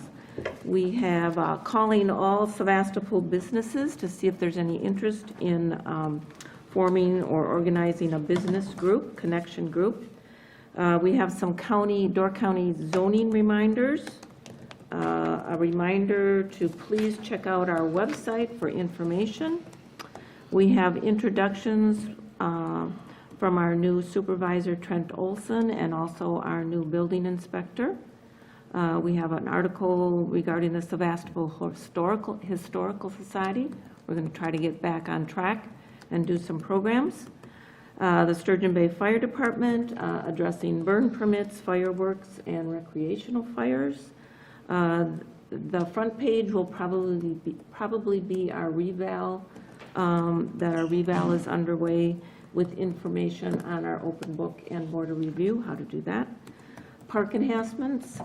We have calling all Sevastopol businesses to see if there's any interest in forming or organizing a business group, connection group. We have some Door County zoning reminders. A reminder to please check out our website for information. We have introductions from our new supervisor, Trent Olson, and also our new building inspector. We have an article regarding the Sevastopol Historical Society. We're going to try to get back on track and do some programs. The Sturgeon Bay Fire Department addressing burn permits, fireworks, and recreational fires. The front page will probably be our reval, that our reval is underway with information on our open book and board of review, how to do that. Park enhancements,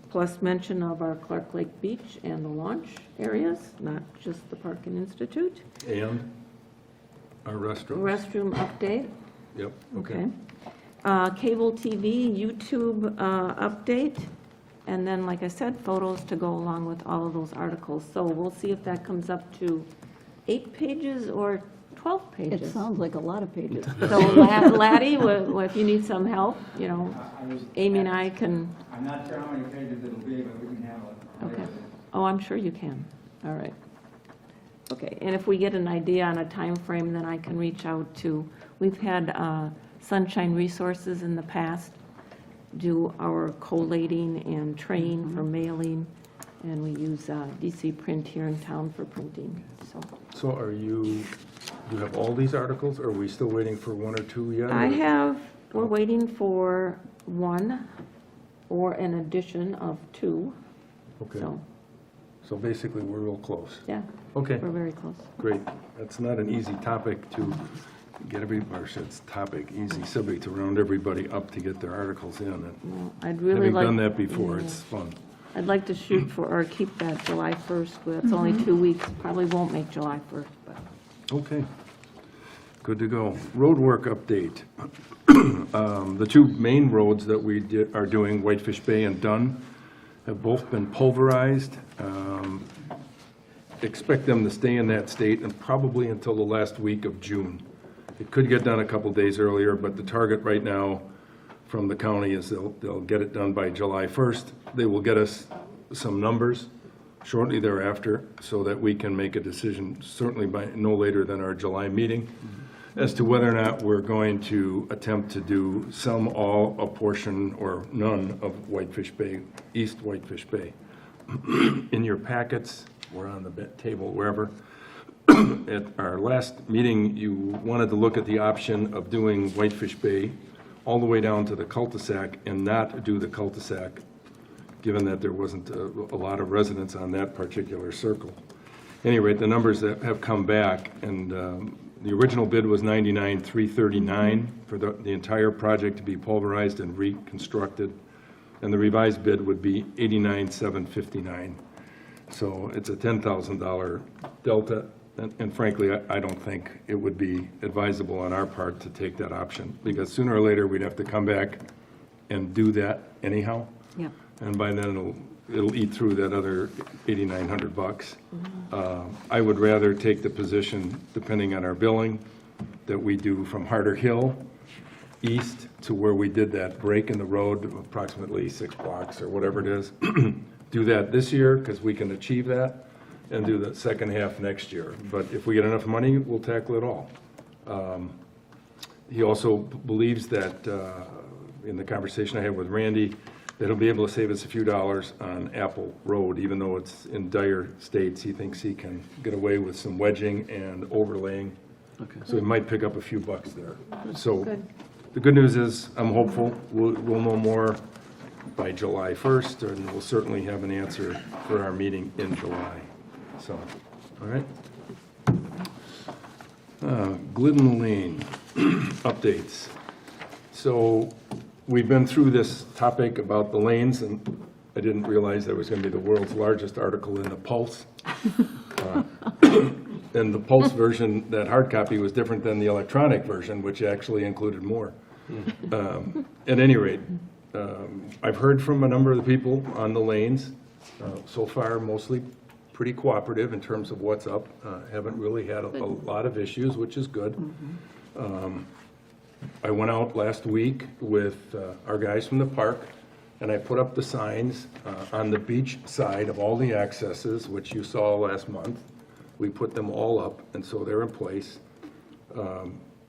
plus mention of our Clark Lake Beach and the launch areas, not just the Park and Institute. And our restaurant? Restroom update. Yep, okay. Cable TV, YouTube update, and then, like I said, photos to go along with all of those articles. So we'll see if that comes up to 8 pages or 12 It pages. sounds like a lot of pages. So Laddie, if you need some help, Amy and I can, I'm not sure how many pages it'll be, but we can handle it. okay. Oh, I'm sure you can. All right. Okay, and if we get an idea on a time frame, then I can reach out to, we've had Sunshine Resources in the past do our collating and train for mailing, and we use DC Print here in town for printing, so. So do you have all these articles, or are we still waiting for 1 or 2 yet? We're waiting for 1 or an addition of 2, Okay, so, so basically, we're real close. yeah, Okay, we're very close. great. That's not an easy topic to get easy subject to round everybody up to get their articles in. And Well, I'd really having like. done that before, yeah. it's fun. I'd like to shoot for, or keep that July 1st, but it's only 2 weeks, probably won't make July 1st, but. Okay, good to go. Road work update. The two main roads that we are doing, Whitefish Bay and Dunn, have both been pulverized. Expect them to stay in that state and probably until the last week of June. It could get done a couple days earlier, but the target right now from the county is they'll get it done by July 1st. They will get us some numbers shortly thereafter so that we can make a decision, certainly by no later than our July meeting, as to whether or not we're going to attempt to do some, all, a portion, or none of Whitefish Bay, East Whitefish Bay. In your packets, or on the table, wherever, at our last meeting, you wanted to look at the option of doing Whitefish Bay all the way down to the cul-de-sac and not do the cul-de-sac, given that there wasn't a lot of residents on that particular circle. Anyway, the numbers that have come back, and the original bid was $99,339 for the entire project to be pulverized and reconstructed, and the revised bid would be $89,759. So it's a $10,000 delta, and frankly, I don't think it would be advisable on our part to take that option, because sooner or later, we'd have to come back and do that anyhow. Yeah. And by then, it'll eat through that other $8,900. I would rather take the position, depending on our billing, that we do from Harder Hill east to where we did that break in the road, approximately 6 blocks or whatever it is. Do that this year, because we can achieve that, and do the second half next year. But if we get enough money, we'll tackle it all. He also believes that, in the conversation I had with Randy, that he'll be able to save us a few dollars on Apple Road, even though it's in dire states. He thinks he can get away with some wedging and overlaying. Okay. So he might pick up a few bucks there. So the good news is, I'm hopeful we'll know more by July 1st, and we'll certainly have an answer for our meeting in July. So, all right. Glidden Lane updates. So we've been through this topic about the lanes, and I didn't realize there was going to be the world's largest article in the Pulse. And the Pulse version, that hard copy, was different than the electronic version, which actually included more. At any rate, I've heard from a number of the people on the lanes. So far, mostly pretty cooperative in terms of what's up. Haven't really had a lot of issues, which is good. I went out last week with our guys from the park, and I put up the signs on the beach side of all the accesses, which you saw last month. We put them all up, and so they're in place.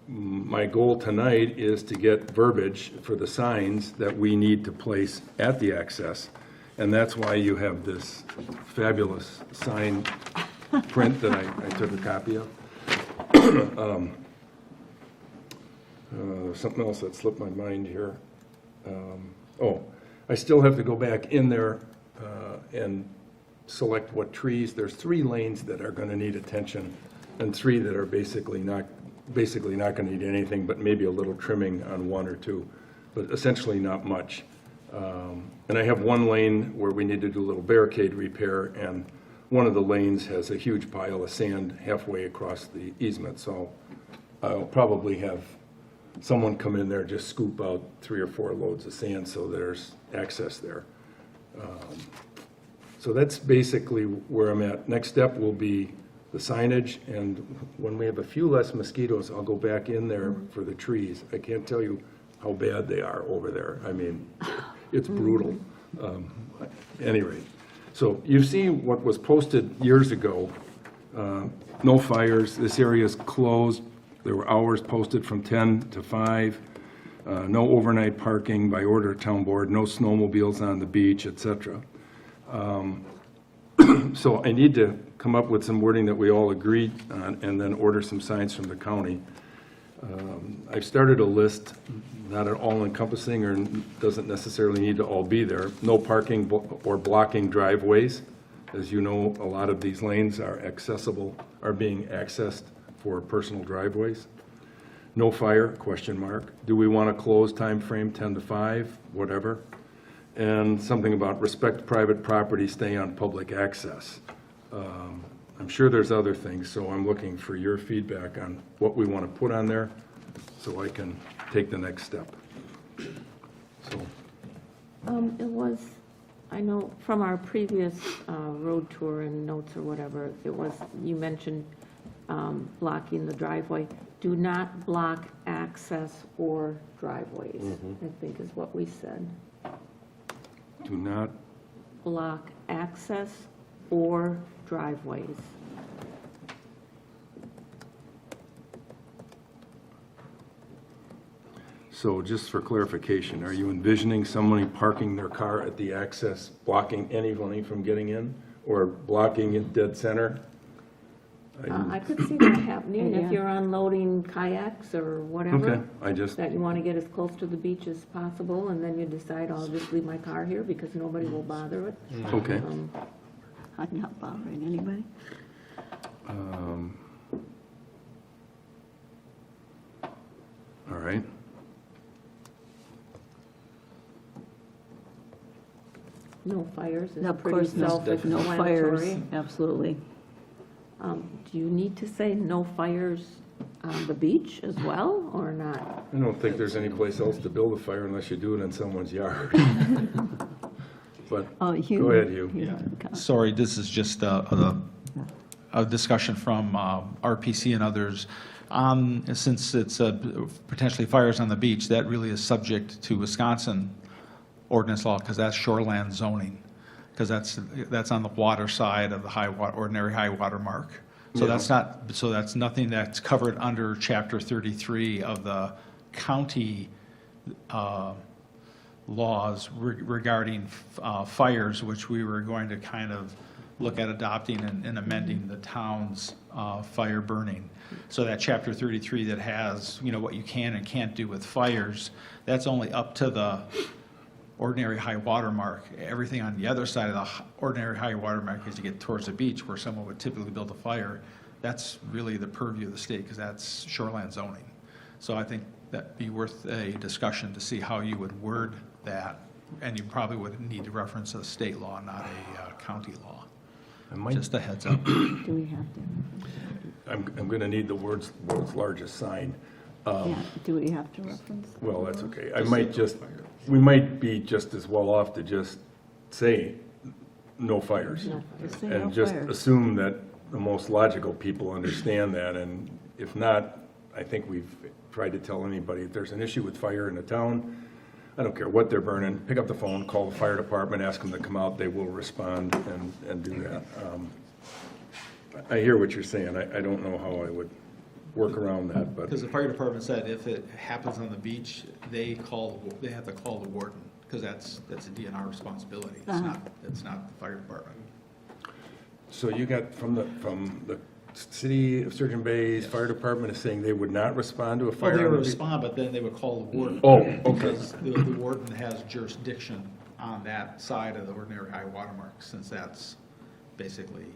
My goal tonight is to get verbiage for the signs that we need to place at the access, and that's why you have this fabulous sign print that I took a copy of. Something else that slipped my mind here. I still have to go back in there and select what trees. There's 3 lanes that are going to need attention, and 3 that are basically not going to need anything, but maybe a little trimming on 1 or 2, but essentially not much. And I have 1 lane where we need to do a little barricade repair, and one of the lanes has a huge pile of sand halfway across the easement, so I'll probably have someone come in there, just scoop out 3 or 4 loads of sand so there's access there. So that's basically where I'm at. Next step will be the signage, and when we have a few less mosquitoes, I'll go back in there for the trees. I can't tell you how bad they are over there. I mean, it's brutal. At any rate, so you've seen what was posted years ago. No fires, this area is closed. There were hours posted from 10 to 5. No overnight parking by order of town board, no snowmobiles on the beach, etc. So I need to come up with some wording that we all agreed on, and then order some signs from the county. I've started a list, not at all encompassing, or doesn't necessarily need to all be there. No parking or blocking driveways. As you know, a lot of these lanes are being accessed for personal driveways. No fire, question mark. Do we want a closed time frame, 10 to 5, whatever. and something about respect private property, stay on public access. I'm sure there's other things, so I'm looking for your feedback on what we want to put on there so I can take the next step. So, It was, I know from our previous road tour and notes or whatever, it was, you mentioned blocking the driveway. Do not block access or driveways, I think is what we said. do not, Block access or driveways. so just for clarification, are you envisioning somebody parking their car at the access, blocking anybody from getting in, or blocking it dead center? I could see that happening Yeah. if you're unloading kayaks or whatever. Okay, I just, That you want to get as close to the beach as possible, and then you decide, I'll just leave my car here because nobody will bother it. okay. I'm not bothering anybody. All right. No fires is Of pretty course, no fires, self-explanatory. absolutely. Do you need to say no fires on the beach as well, or not? I don't think there's any place else to build a fire unless you do it in someone's yard. But, Oh, Hugh. go ahead, Hugh. Yeah. Sorry, this is just a discussion from RPC and others. Since it's potentially fires on the beach, that really is subject to Wisconsin ordinance law, because that's shoreland zoning, because that's on the water side of the ordinary high water mark. So that's nothing that's covered under Chapter 33 of the county laws regarding fires, which we were going to kind of look at adopting and amending the town's fire burning. So that Chapter 33 that has, what you can and can't do with fires, that's only up to the ordinary high water mark. Everything on the other side of the ordinary high water mark, as you get towards the beach where someone would typically build a fire, that's really the purview of the state, because that's shoreline zoning. So I think that'd be worth a discussion to see how you would word that, and you probably would need to reference a state law, not a county law. I might, Just a heads up. Do we have to? I'm gonna need the world's largest sign. Yeah, do we have to reference? Well, that's okay. We might be just as well off to just say no fires. Just say no And just fires. assume that the most logical people understand that, and if not, I think we've tried to tell anybody, if there's an issue with fire in the town, I don't care what they're burning, pick up the phone, call the fire department, ask them to come out, they will respond and do that. I hear what you're saying. I don't know how I would work around that, but, Because the fire department said if it happens on the beach, they have to call the warden, because that's a DNR responsibility. It's not the fire department. so you got from the city of Sturgeon Bay's fire department is saying they would not respond to a Well, fire? they on would the beach? respond, but then they would call the warden. Oh, okay. Because the warden has jurisdiction on that side of the ordinary high water mark, since that's basically,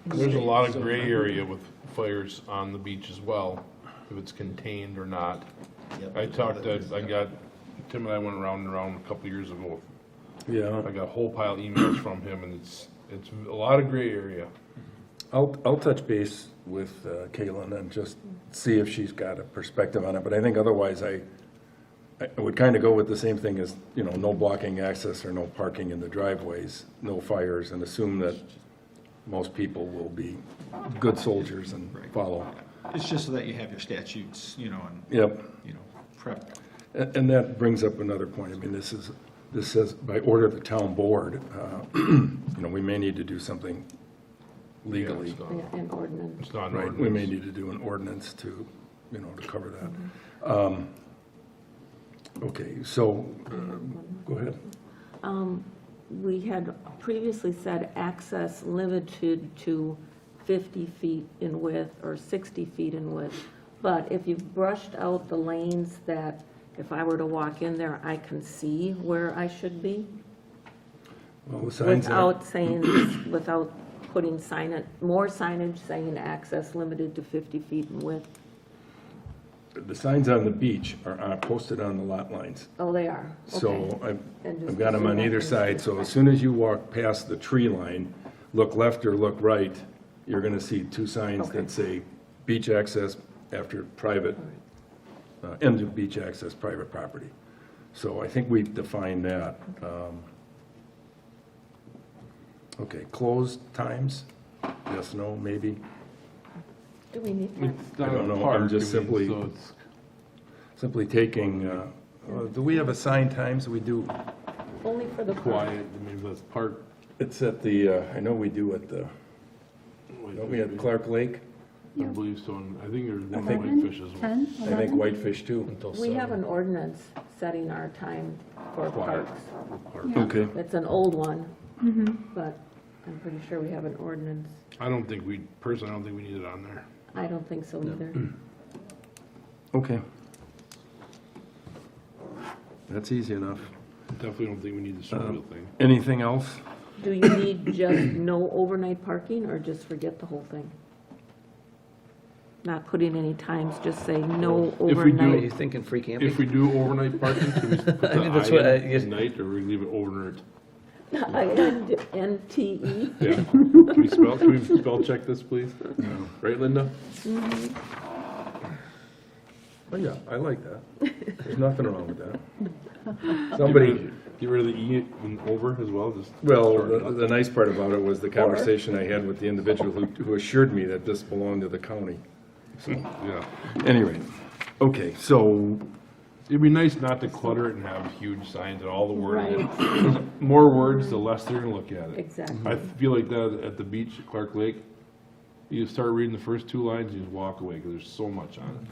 There's a lot of gray area with fires on the beach as well, if it's contained or not. Yep. Tim and I went around and around a couple of years ago. Yeah. I got a whole pile of emails from him, and it's a lot of gray area. I'll touch base with Kaylin and just see if she's got a perspective on it, but I think otherwise I would kind of go with the same thing as, no blocking access or no parking in the driveways, no fires, and assume that most people will be good soldiers and follow. It's just so that you have your statutes, and, Yep. prep. And that brings up another point. I mean, this says by order of the town board, we may need to do something legally. Yeah, an ordinance. It's not an Right, we may ordinance. need to do an ordinance to cover that. Okay, so, go ahead. We had previously said access limited to 50 feet in width or 60 feet in width. But if you've brushed out the lanes that if I were to walk in there, I can see where I should be? Well, the signs Without saying, without putting more signage saying access limited to 50 feet in width? the signs on the beach are posted on the lot lines. Oh, they are? So Okay. And just I've got them on either side, so as soon as you walk past the tree line, look left or look right, you're gonna see two signs that say beach access after private, end of beach access, private property. So I think we've defined that. Okay, closed times, yes, no, maybe? Do we need that? It's not I don't a know, park, I'm just I mean, simply- so it's- Simply taking, do we have assigned times? We do, Only for the quiet, I mean, that's park. it's at the, I know we do at the, don't we at Clark Lake? I believe so, and I think there's one think- whitefish as well. 10, I think Whitefish too. Until We have 7. an ordinance setting our time for Quiet. parks. Park. Okay. It's an old one, but I'm pretty sure we have an ordinance. I don't think we, personally, I don't think we need it on there. I don't think so either. Okay. That's easy enough. Definitely don't think we need the snowmobile thing. Anything else? Do you need just no overnight parking or just forget the whole thing? Not put in any times, just say no If we do- Are overnight. you thinking free camping? If we do overnight parking, can we put the I mean, that's what I I- in night, or we leave it overnight? NTE. Yeah. Can we spell check this, please? Right, Linda? Oh, yeah, I like that. There's nothing wrong with that. Somebody, Get rid of the E and over as well, just. well, shorten it the up. the nice part about it was the conversation I had with the individual who assured me that this belonged to the county. Yeah. Anyway, okay, so It'd be nice not to clutter it and have huge signs and all the wording. Right, More words, the less they're gonna look at it. exactly. I feel like that at the beach at Clark Lake. You start reading the first 2 lines, you just walk away, because there's so much on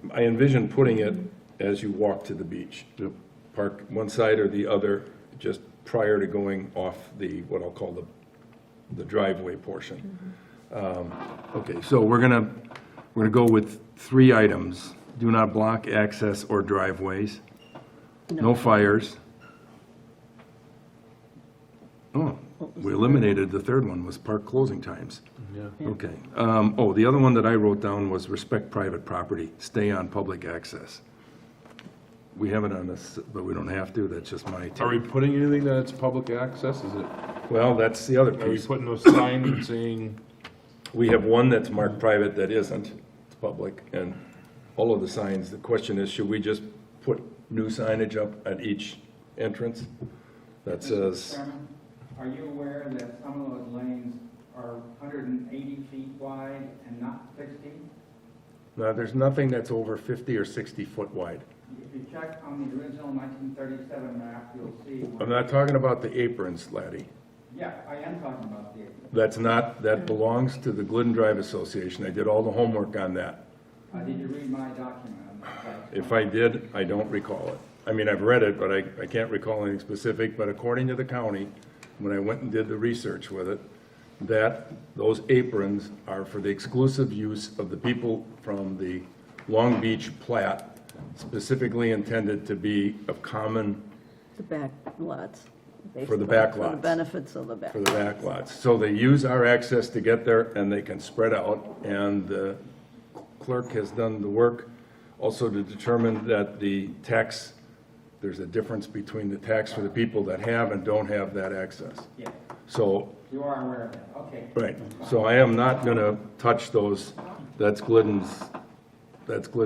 it. I envision putting it as you walk to the beach. Yep. Park one side or the other, just prior to going off the, what I'll call the driveway portion. Okay, so we're gonna go with 3 items. Do not block access or driveways. No fires. Oh, we eliminated the third one, was park closing times. Yeah. Okay. Oh, the other one that I wrote down was respect private property, stay on public access. We have it on this, but we don't have to, that's just my Are we take. putting anything that it's public access? Is it, Well, that's the other are we piece. putting a sign saying, We have one that's marked private that isn't, it's public, and all of the signs, the question is, should we just put new signage up at each entrance that says, Chairman, are you aware that some of those lanes are 180 feet wide and not 60? no, there's nothing that's over 50 or 60 foot wide. If you check on the original 1937 map, you'll see. I'm not talking about the aprons, laddie. Yeah, I am talking about the. That's not, that belongs to the Glidden Drive Association. I did all the homework on that. Did you read my document on that? If I did, I don't recall it. I mean, I've read it, but I can't recall anything specific, but according to the county, when I went and did the research with it, that those aprons are for the exclusive use of the people from the Long Beach Plat, specifically intended to be of common The back lots. For the back basically, For lots. the benefits of the back. for the back lots. So they use our access to get there, and they can spread out, and the clerk has done the work also to determine that the tax, there's a difference between the tax for the people that have and don't have that access. Yeah, So, you are aware of that, okay. right, so I am not gonna touch those, that's Glidden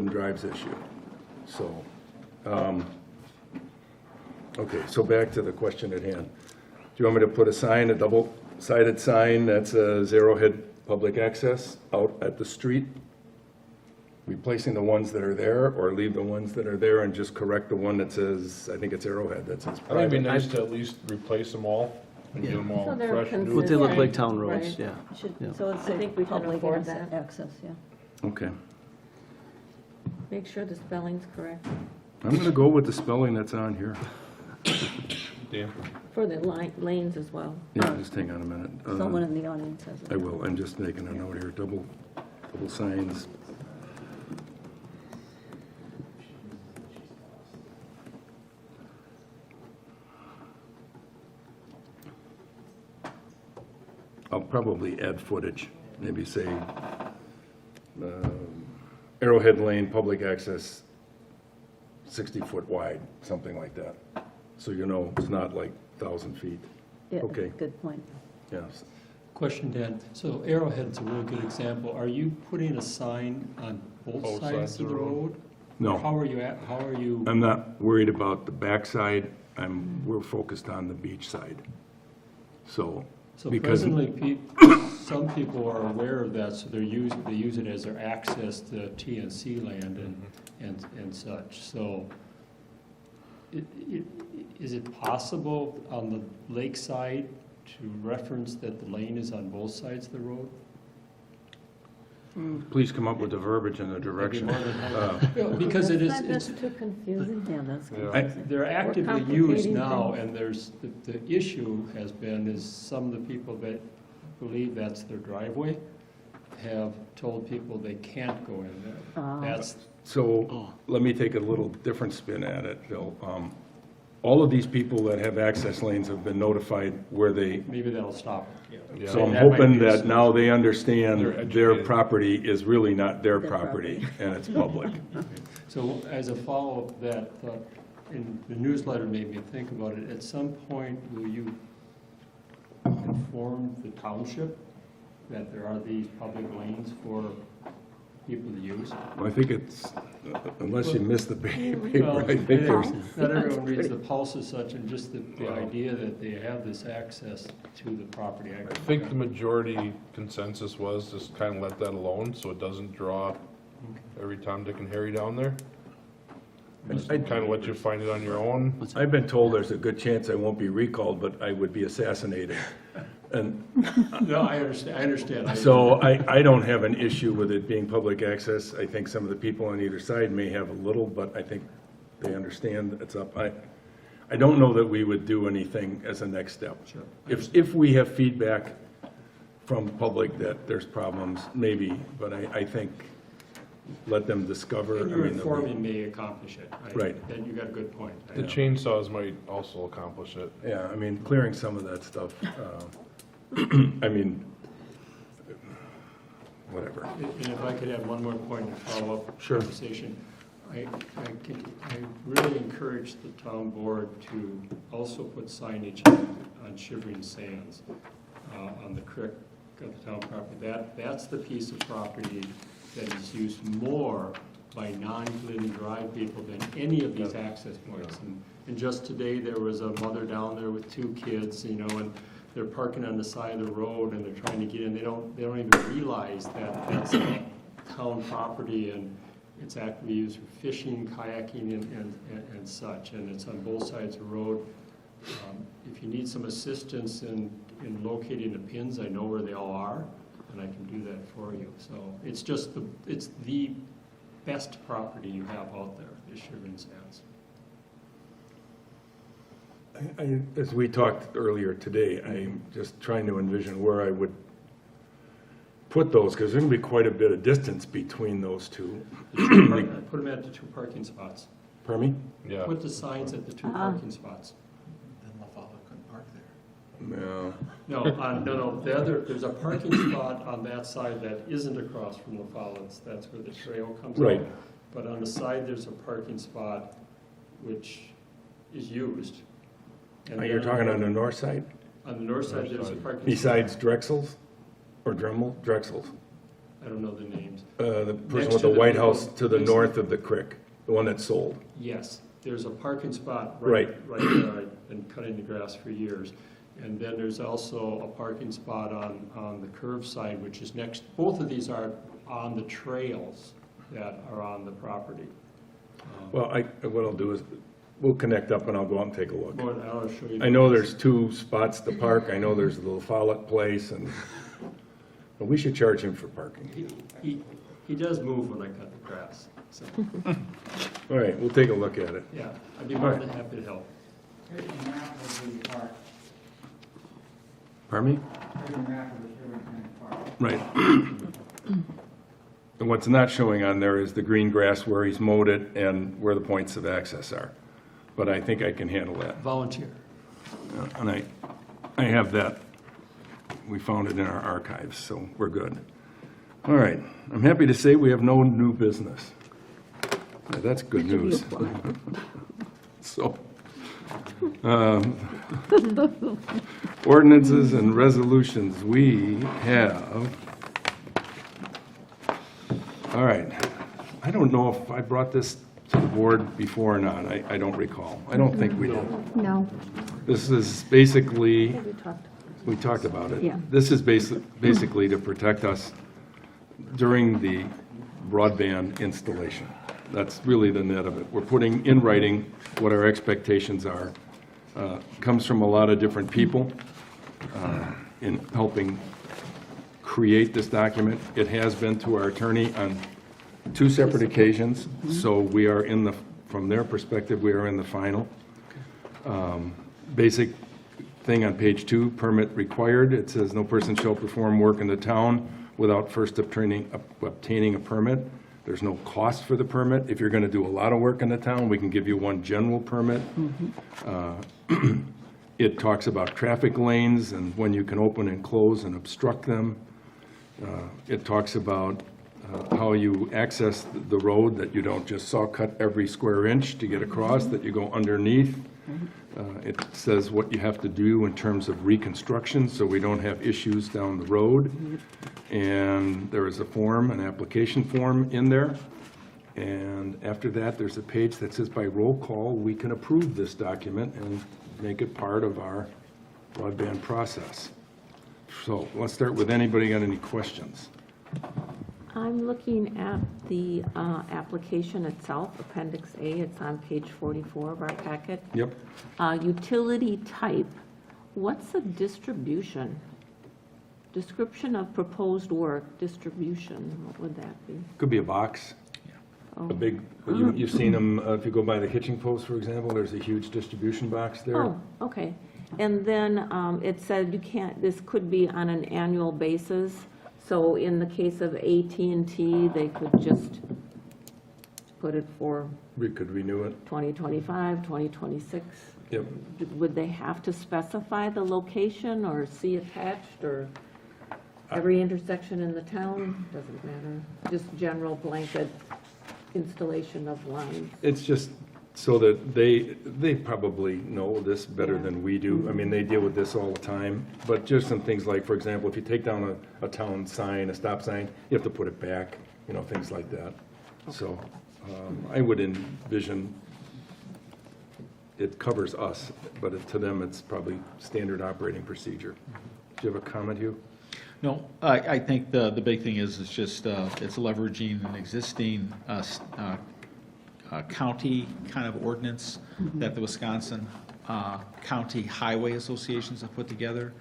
Drive's issue. So, okay, so back to the question at hand. Do you want me to put a sign, a double-sided sign that's a Arrowhead public access out at the street? Replacing the ones that are there, or leave the ones that are there and just correct the one that says, I think it's Arrowhead, that says I think it'd be private? nice to at least replace them all and get them all So they're fresh and new. What they look like Right. town roads, Right. yeah. Should- Yeah. So it's I think we can public afford access- that. access, yeah. Okay. Make sure the spelling's correct I'm gonna go with the spelling that's on here. Dan? for the lanes as well. Yeah, just hang on a minute. Someone in the audience has it. I will, I'm just making a note here, double signs. I'll probably add footage, maybe say, Arrowhead Lane, public access, 60-foot wide, something like that. So you know it's not like 1,000 feet. Yeah, Okay. good point. Yes. Question, Dan. So Arrowhead's a real good example. Are you putting a sign on both sides of the road? No. Or how are you, I'm not worried about the backside. We're focused on the beach side. So, so because presently, some people are aware of that, so they use it as their access to TNC land and such. So is it possible on the lakeside to reference that the lane is on both sides of the road? please come up with the verbiage and the direction. Because it is, That's too confusing, Dan, that's Yeah. confusing. they're actively complicating used now, things. and the issue has been is some of the people that believe that's their driveway have told people they can't go in there. That's, So let me take a little different spin at it, Bill. All of these people that have access lanes have been notified where they, maybe that'll stop it. Yeah. so I'm That might hoping be a that now they understand They're their educated. property is really not their Their property, and it's public. So as a follow-up, that, in the newsletter made me think about it, at some point, will you inform the township that there are these public lanes for people to use? I think it's, unless you missed the paper, Well, I think there's, not everyone reads the pulse as such, and just the idea that they have this access to the property. I think the majority consensus was just kind of let that alone, so it doesn't draw every Tom, Dick, and Harry down there. Just kind of let you find it on your own. I've been told there's a good chance I won't be recalled, but I would be assassinated. And No, I understand. so I don't have an issue with it being public access. I think some of the people on either side may have a little, but I think they understand it's up. I don't know that we would do anything as a next step. Sure. If we have feedback from the public that there's problems, maybe, but I think let them discover. And I your mean, informing may accomplish it. Right. Then you got a good point. The chainsaws might also accomplish it. Yeah, I mean, clearing some of that stuff, I mean, whatever. And if I could add one more point to follow up Sure. conversation. I really encourage the town board to also put signage on Shivering Sands on the creek of the town property. That's the piece of property that is used more by non-Glidden Drive people than any of these access points. And just today, there was a mother down there with 2 kids, you know, and they're parking on the side of the road and they're trying to get in. They don't even realize that that's town property, and it's actively used for fishing, kayaking, and such, and it's on both sides of the road. If you need some assistance in locating the pins, I know where they all are, and I can do that for you. So it's just it's the best property you have out there, is Shivering Sands. As we talked earlier today, I'm just trying to envision where I would put those, because there's going to be quite a bit of distance between those two. Put them at the 2 parking spots. Pardon me? Yeah. Put the signs at the 2 parking spots. No. No, there's a parking spot on that side that isn't across from La Follett's. That's where the trail comes out. Right. But on the side, there's a parking spot which is used. And You're then talking on the north side, On the north side, there's a parking spot. besides Drexel's or Dremel? Drexel's. I don't know the names. The Next person with to the the White middle. House to the Next- north of the creek, the one that sold. Yes, there's a parking spot Right. right there. I've been cutting the grass for years. And then there's also a parking spot on the curve side, which is next, both of these are on the trails that are on the property. Well, what I'll do is, we'll connect up and I'll go out and take a look. I'll show you. I know there's 2 spots to park. I know there's the La Follette place, and but we should charge him for parking. He does move when I cut the grass, so, All right, we'll take a look at it. yeah, I'd be more than happy to help. Here's a map of the park. Pardon me? Here's a map of the Shivering Sands Park. Right. And what's not showing on there is the green grass where he's mowed it and where the points of access are. But I think I can handle that. Volunteer. And I have that. We found it in our archives, so we're good. All right, I'm happy to say we have no new business. Yeah, that's good news. So, ordinances and resolutions, we have, all right, I don't know if I brought this to the board before or not, I don't recall. I don't think we did. No. This is basically, We talked. we talked about it. Yeah. This is basically to protect us during the broadband installation. That's really the net of it. We're putting in writing what our expectations are. Comes from a lot of different people in helping create this document. It has been to our attorney on 2 separate occasions, so we are in the, from their perspective, we are in the final. Basic thing on page 2, permit required. It says no person shall perform work in the town without first obtaining a permit. There's no cost for the permit. If you're going to do a lot of work in the town, we can give you one general permit. It talks about traffic lanes and when you can open and close and obstruct them. It talks about how you access the road, that you don't just saw cut every square inch to get across, that you go underneath. It says what you have to do in terms of reconstruction, so we don't have issues down the road. And there is a form, an application form in there. And after that, there's a page that says by roll call, we can approve this document and make it part of our broadband process. So let's start with anybody got any questions? I'm looking at the application itself, Appendix A. It's on page 44 of our packet. Yep. Utility type. What's a distribution? Description of proposed work, distribution, what would that be? Could be a box, Oh. a big, you've seen them, if you go by the hitching post, for example, there's a huge distribution box there. Oh, okay. And then it said you can't, this could be on an annual basis. So in the case of AT&T, they could just put it for We could renew it. 2025, 2026. Yep. Would they have to specify the location or see attached or every intersection in the town? Doesn't matter. Just general blanket installation of lines. It's just so that they probably know this better than we do. I mean, they deal with this all the time, but just some things like, for example, if you take down a town sign, a stop sign, you have to put it back, you know, things like that. So I would envision it covers us, but to them, it's probably standard operating procedure. Do you have a comment, Hugh? No, I think the big thing is it's just, it's leveraging an existing county kind of ordinance that the Wisconsin County Highway Associations have put together.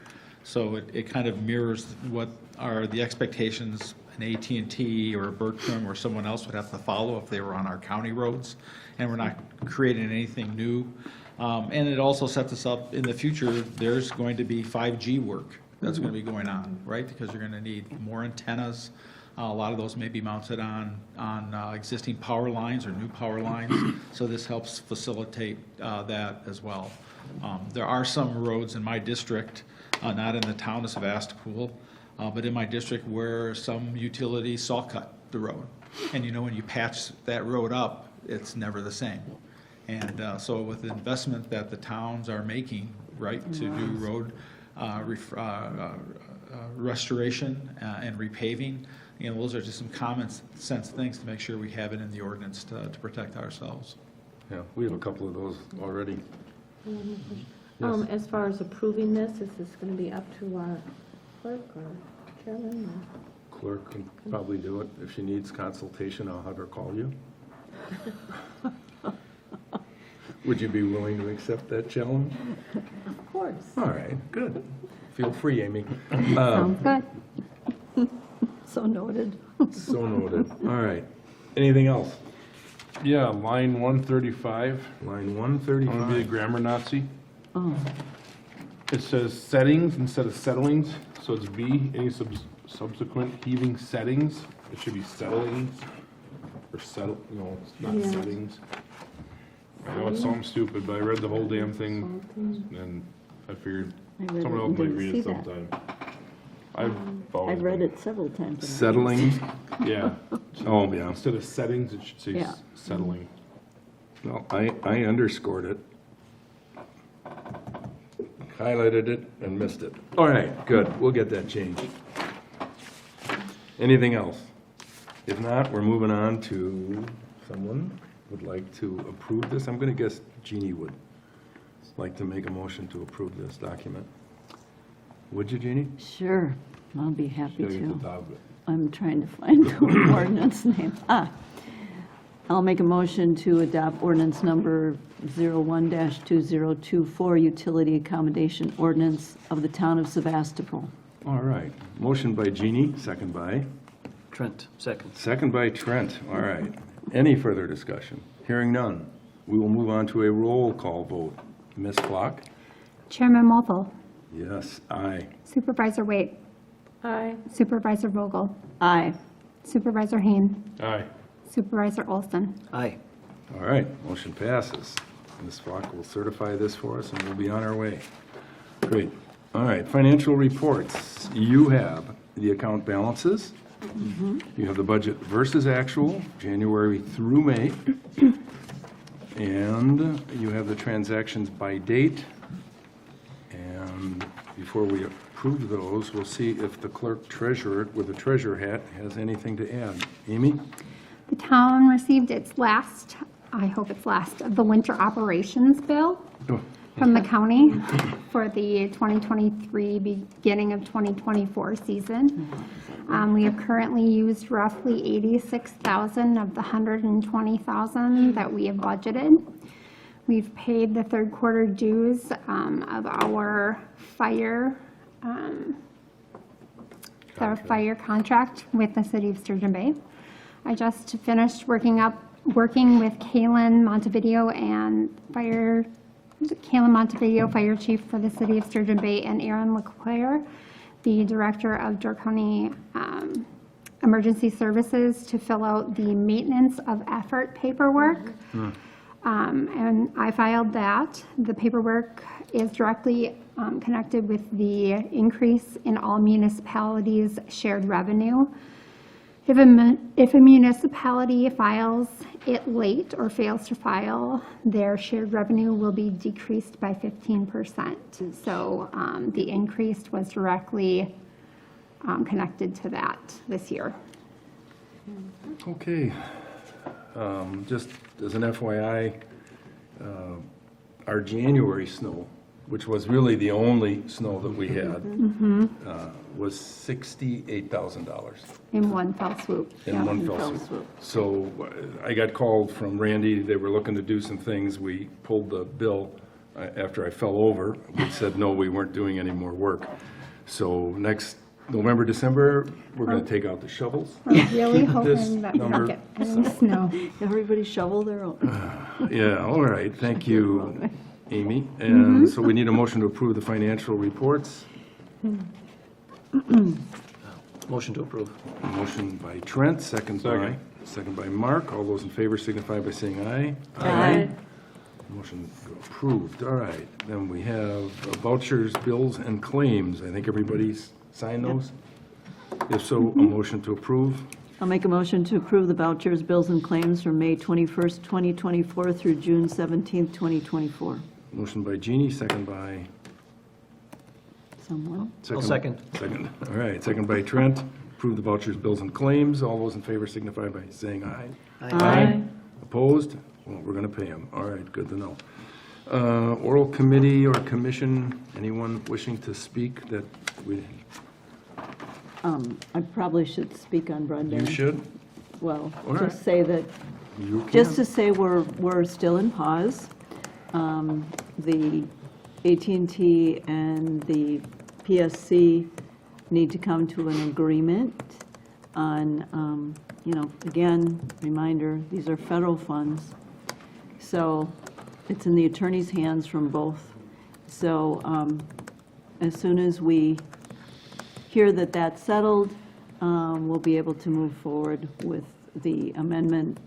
So it kind of mirrors what are the expectations an AT&T or a Bertram or someone else would have to follow if they were on our county roads. And we're not creating anything new. And it also sets us up in the future, there's going to be 5G work that's going to be going on, right? Because you're going to need more antennas. A lot of those may be mounted on existing power lines or new power lines. So this helps facilitate that as well. There are some roads in my district, not in the town of Sevastopol, but in my district where some utilities saw cut the road. And you know, when you patch that road up, it's never the same. And so with the investment that the towns are making, right, to do road restoration and repaving, you know, those are just some common sense things to make sure we have it in the ordinance to protect ourselves. Yeah, we have a couple of those already. As far as approving this, is this going to be up to our clerk or chairman? Clerk can probably do it. If she needs consultation, I'll have her call you. Would you be willing to accept that challenge? Of course. All right, good. Feel free, Amy. Sounds good. So noted. So noted. All right. Anything else? Yeah, line 135. Line I'm gonna be a 135. grammar Nazi. Oh, It says settings instead of settlings, so it's B, any subsequent heaving settings. It should be settlings, or settle, no, it's not Yeah. settings. I know it's something stupid, but I read the whole damn thing, and I figured I read someone it else and might didn't read see it that. sometime. I've read it several times. Settling, Yeah. oh, yeah. Instead of settings, it should say Yeah. settling. No, I underscored it. Highlighted it and missed it. All right, good, we'll get that changed. Anything else? If not, we're moving on to, someone would like to approve this? I'm gonna guess Jeannie would like to make a motion to approve this document. Would you, Jeannie? Sure, I'll be happy Gotta get to. the top of it. I'm trying to find the ordinance name. I'll make a motion to adopt ordinance number 01-2024, utility accommodation ordinance of the town of Sevastopol. All right, motion by Jeannie, second by? Trent, second. Second by Trent, all right. Any further discussion? Hearing none, we will move on to a roll call vote. Ms. Flock? Chairman Mothel, Yes, aye. Supervisor Waite, Aye. Supervisor Vogel, Aye. Supervisor Hain, Aye. Supervisor Olson. Aye. All right, motion passes. Ms. Flock will certify this for us, and we'll be on our way. Great. All right, financial reports. You have the account balances. You have the budget versus actual, January through May. And you have the transactions by date. And before we approve those, we'll see if the clerk treasurer with the treasurer hat has anything to add. Amy? The town received its last, I hope it's last, of the winter operations bill from the county for the 2023, beginning of 2024 season. We have currently used roughly 86,000 of the 120,000 that we have budgeted. We've paid the third quarter dues of our fire contract with the city of Sturgeon Bay. I just finished working with Kalen Montevideo Fire Chief for the city of Sturgeon Bay, and Aaron LeClaire, the Director of Door County Emergency Services, to fill out the maintenance of effort paperwork. And I filed that. The paperwork is directly connected with the increase in all municipalities' shared revenue. If a municipality files it late or fails to file, their shared revenue will be decreased by 15%. So the increase was directly connected to that this year. Okay. Just as an FYI, our January snow, which was really the only snow that we had, was $68,000 In one fell swoop. in one fell swoop. So I got called from Randy, they were looking to do some things. We pulled the bill after I fell over. We said, no, we weren't doing any more work. So next November, December, we're going to take out the shovels. We're really This hoping that we number- don't get any snow. Everybody shovel their own. Yeah, all right, thank you, Amy. And so we need a motion to approve the financial reports. Motion to approve. Motion by Trent, second by Mark. All those in favor signify by saying aye. Aye. Motion approved, all right. Then we have vouchers, bills, and claims. I think everybody's signed those? If so, a motion to approve. I'll make a motion to approve the vouchers, bills, and claims from May 21st, 2024 through June 17th, 2024. Motion by Jeannie, second by? Someone? I'll second. Second, all right, second by Trent. Approve the vouchers, bills, and claims. All those in favor signify by saying aye. Aye. Opposed? Well, we're going to pay them. All right, good to know. Oral committee or commission, anyone wishing to speak that we, I probably should speak on broadband. you should? Well, All right. just say that, You can. just to say we're still in pause. The AT&T and the PSC need to come to an agreement on, again, reminder, these are federal funds. So it's in the attorney's hands from both. So as soon as we hear that that's settled, we'll be able to move forward with the amendment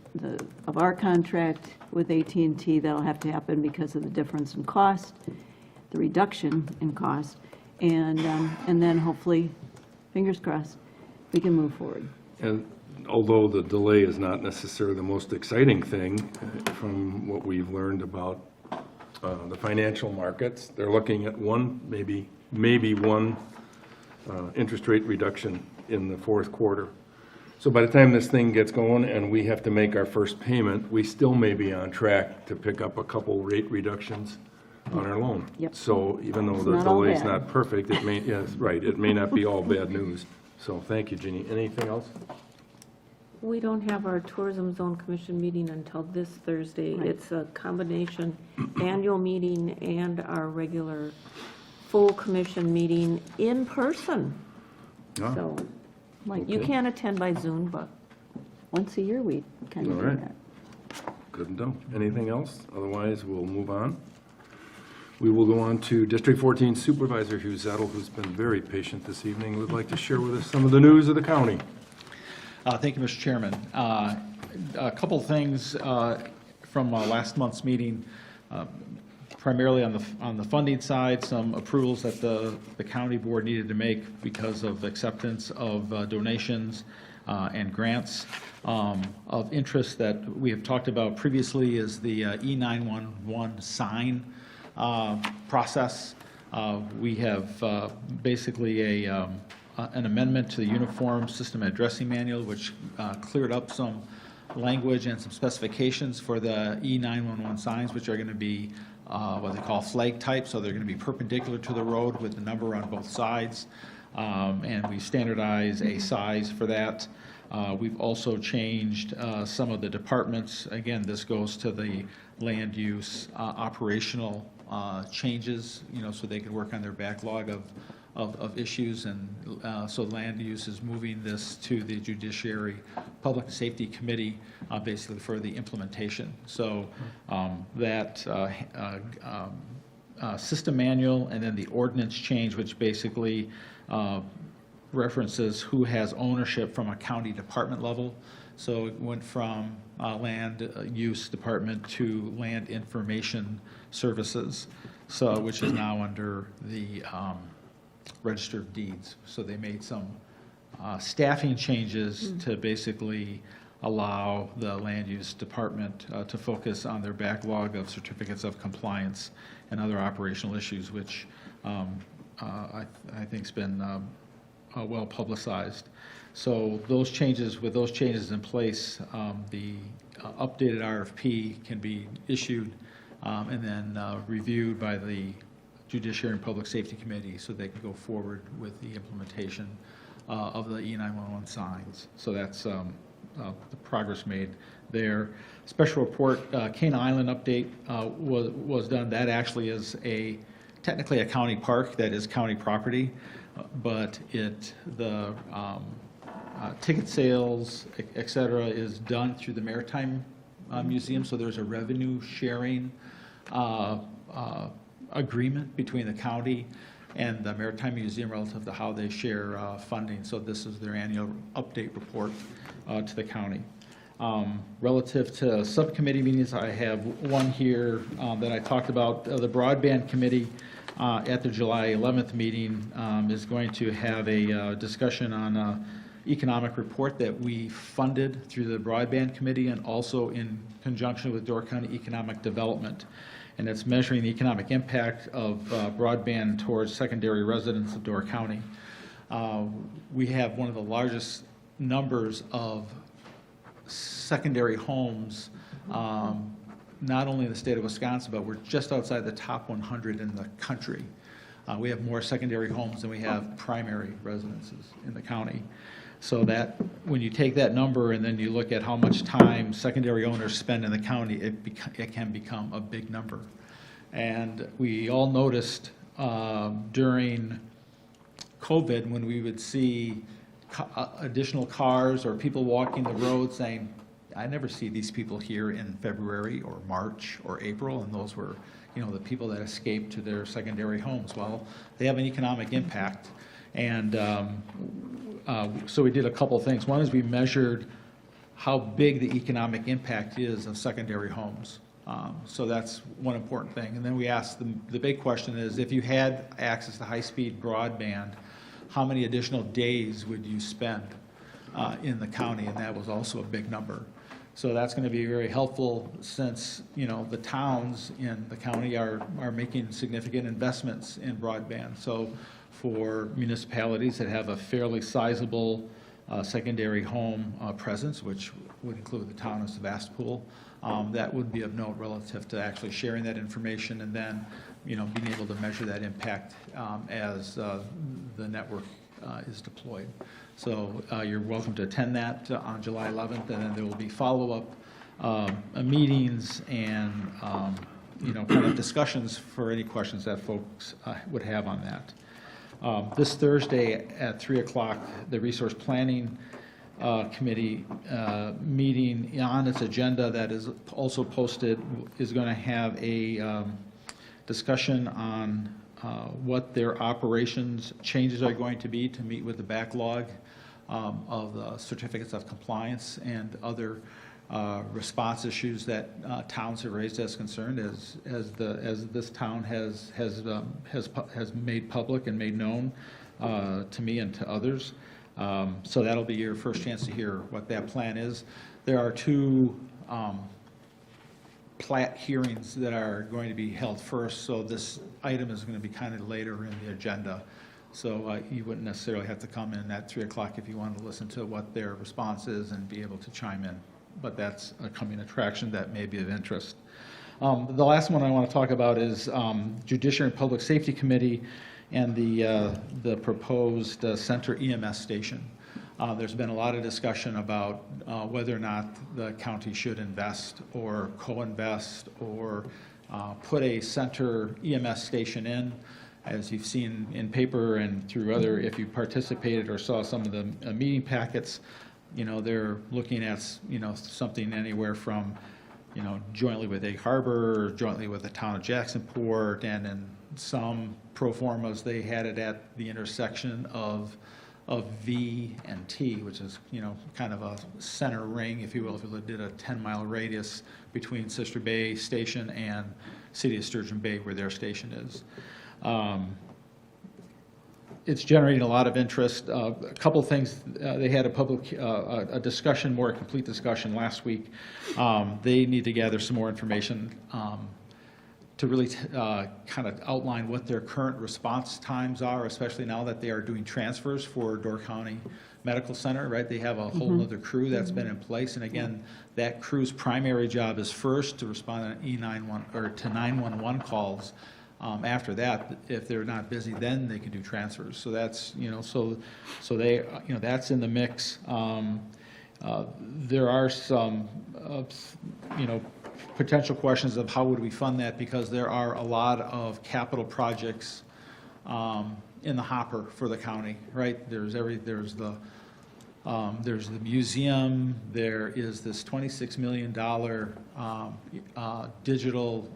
of our contract with AT&T. That'll have to happen because of the difference in cost, the reduction in cost, and then hopefully fingers crossed, we can move forward. And although the delay is not necessarily the most exciting thing, from what we've learned about the financial markets, they're looking at maybe one interest rate reduction in the fourth quarter. So by the time this thing gets going and we have to make our first payment, we still may be on track to pick up a couple rate reductions on our loan. Yep. So even though It's the not all delay is bad. not perfect, it may, yes, right, it may not be all bad news. So thank you, Jeannie. Anything else? We don't have our Tourism Zone Commission meeting until this Thursday. Right. It's a combination annual meeting and our regular full commission meeting in person. Ah, So Like, you Okay. can't attend by Zoom, but once a year, we kind of All do right. that. Good to know. Anything else? Otherwise, we'll move on. We will go on to District 14 Supervisor Hugh Zettel, who's been very patient this evening, would like to share with us some of the news of the county. Thank you, Mr. Chairman. A couple of things from last month's meeting, primarily on the funding side, some approvals that the county board needed to make because of acceptance of donations and grants. Of interest that we have talked about previously is the E911 sign process. We have basically an amendment to the Uniform System Addressing Manual, which cleared up some language and some specifications for the E911 signs, which are going to be what they call flag type, so they're going to be perpendicular to the road with the number on both sides. And we standardize a size for that. We've also changed some of the departments. Again, this goes to the land use operational changes, so they can work on their backlog of issues, and so land use is moving this to the Judiciary Public Safety Committee, basically for the implementation. So that system manual and then the ordinance change, which basically references who has ownership from a county department level. So it went from land use department to land information services, so which is now under the Register of Deeds. So they made some staffing changes to basically allow the land use department to focus on their backlog of certificates of compliance and other operational issues, which I think's been well publicized. So those changes, with those changes in place, the updated RFP can be issued and then reviewed by the Judiciary and Public Safety Committee, so they can go forward with the implementation of the E911 signs. So that's the progress made there. Special report, Cane Island update was done. That actually is technically a county park that is county property, but the ticket sales, et cetera, is done through the Maritime Museum, so there's a revenue sharing agreement between the county and the Maritime Museum relative to how they share funding. So this is their annual update report to the county. Relative to subcommittee meetings, I have one here that I talked about. The Broadband Committee at the July 11th meeting is going to have a discussion on economic report that we funded through the Broadband Committee and also in conjunction with Door County Economic Development. And it's measuring the economic impact of broadband towards secondary residents of Door County. We have one of the largest numbers of secondary homes, not only in the state of Wisconsin, but we're just outside the top 100 in the country. We have more secondary homes than we have primary residences in the county. So that, when you take that number and then you look at how much time secondary owners spend in the county, it can become a big number. And we all noticed during COVID, when we would see additional cars or people walking the road saying, I never see these people here in February or March or April, and those were, the people that escaped to their secondary homes. Well, they have an economic impact. And so we did a couple of things. One is we measured how big the economic impact is of secondary homes. So that's one important thing. And then we asked, the big question is, if you had access to high-speed broadband, how many additional days would you spend in the county, and that was also a big number. So that's going to be very helpful since, you know, the towns in the county are making significant investments in broadband. So for municipalities that have a fairly sizable secondary home presence, which would include the town of Sevastopol, that would be of note relative to actually sharing that information and then, you know, being able to measure that impact as the network is deployed. So you're welcome to attend that on July 11th, and then there will be follow-up meetings and, you know, kind of discussions for any questions that folks would have on that. This Thursday at 3 o'clock, the Resource Planning Committee meeting on its agenda that is also posted is going to have a discussion on what their operations changes are going to be to meet with the backlog of the certificates of compliance and other response issues that towns have raised as concerned, as this town has made public and made known to me and to others. So that'll be your first chance to hear what that plan is. There are two plat hearings that are going to be held first, so this item is going to be kind of later in the agenda. So you wouldn't necessarily have to come in at 3 o'clock if you wanted to listen to what their response is and be able to chime in. But that's a coming attraction that may be of interest. The last one I want to talk about is Judiciary and Public Safety Committee and the proposed center EMS station. There's been a lot of discussion about whether or not the county should invest or co-invest or put a center EMS station in. As you've seen in paper and through other, if you participated or saw some of the meeting packets, you know, they're looking at, you know, something anywhere from, you know, jointly with Egg Harbor, jointly with the town of Jacksonport, and in some pro formas, they had it at the intersection of V and T, which is, you know, kind of a center ring, if you will, if you did a 10-mile radius between Sister Bay Station and City of Sturgeon Bay, where their station is. It's generating a lot of interest. A couple of things, they had a public, a discussion, more complete discussion last week. They need to gather some more information to really kind of outline what their current response times are, especially now that they are doing transfers for Door County Medical Center, right? They have a whole other crew that's been in place, and again, that crew's primary job is first to respond to E91 or to 911 calls. After that, if they're not busy, then they can do transfers. So that's, you know, so they, you know, that's in the mix. There are some, you know, potential questions of how would we fund that, because there are a lot of capital projects in the hopper for the county, right? There's the museum, there is this $26 million digital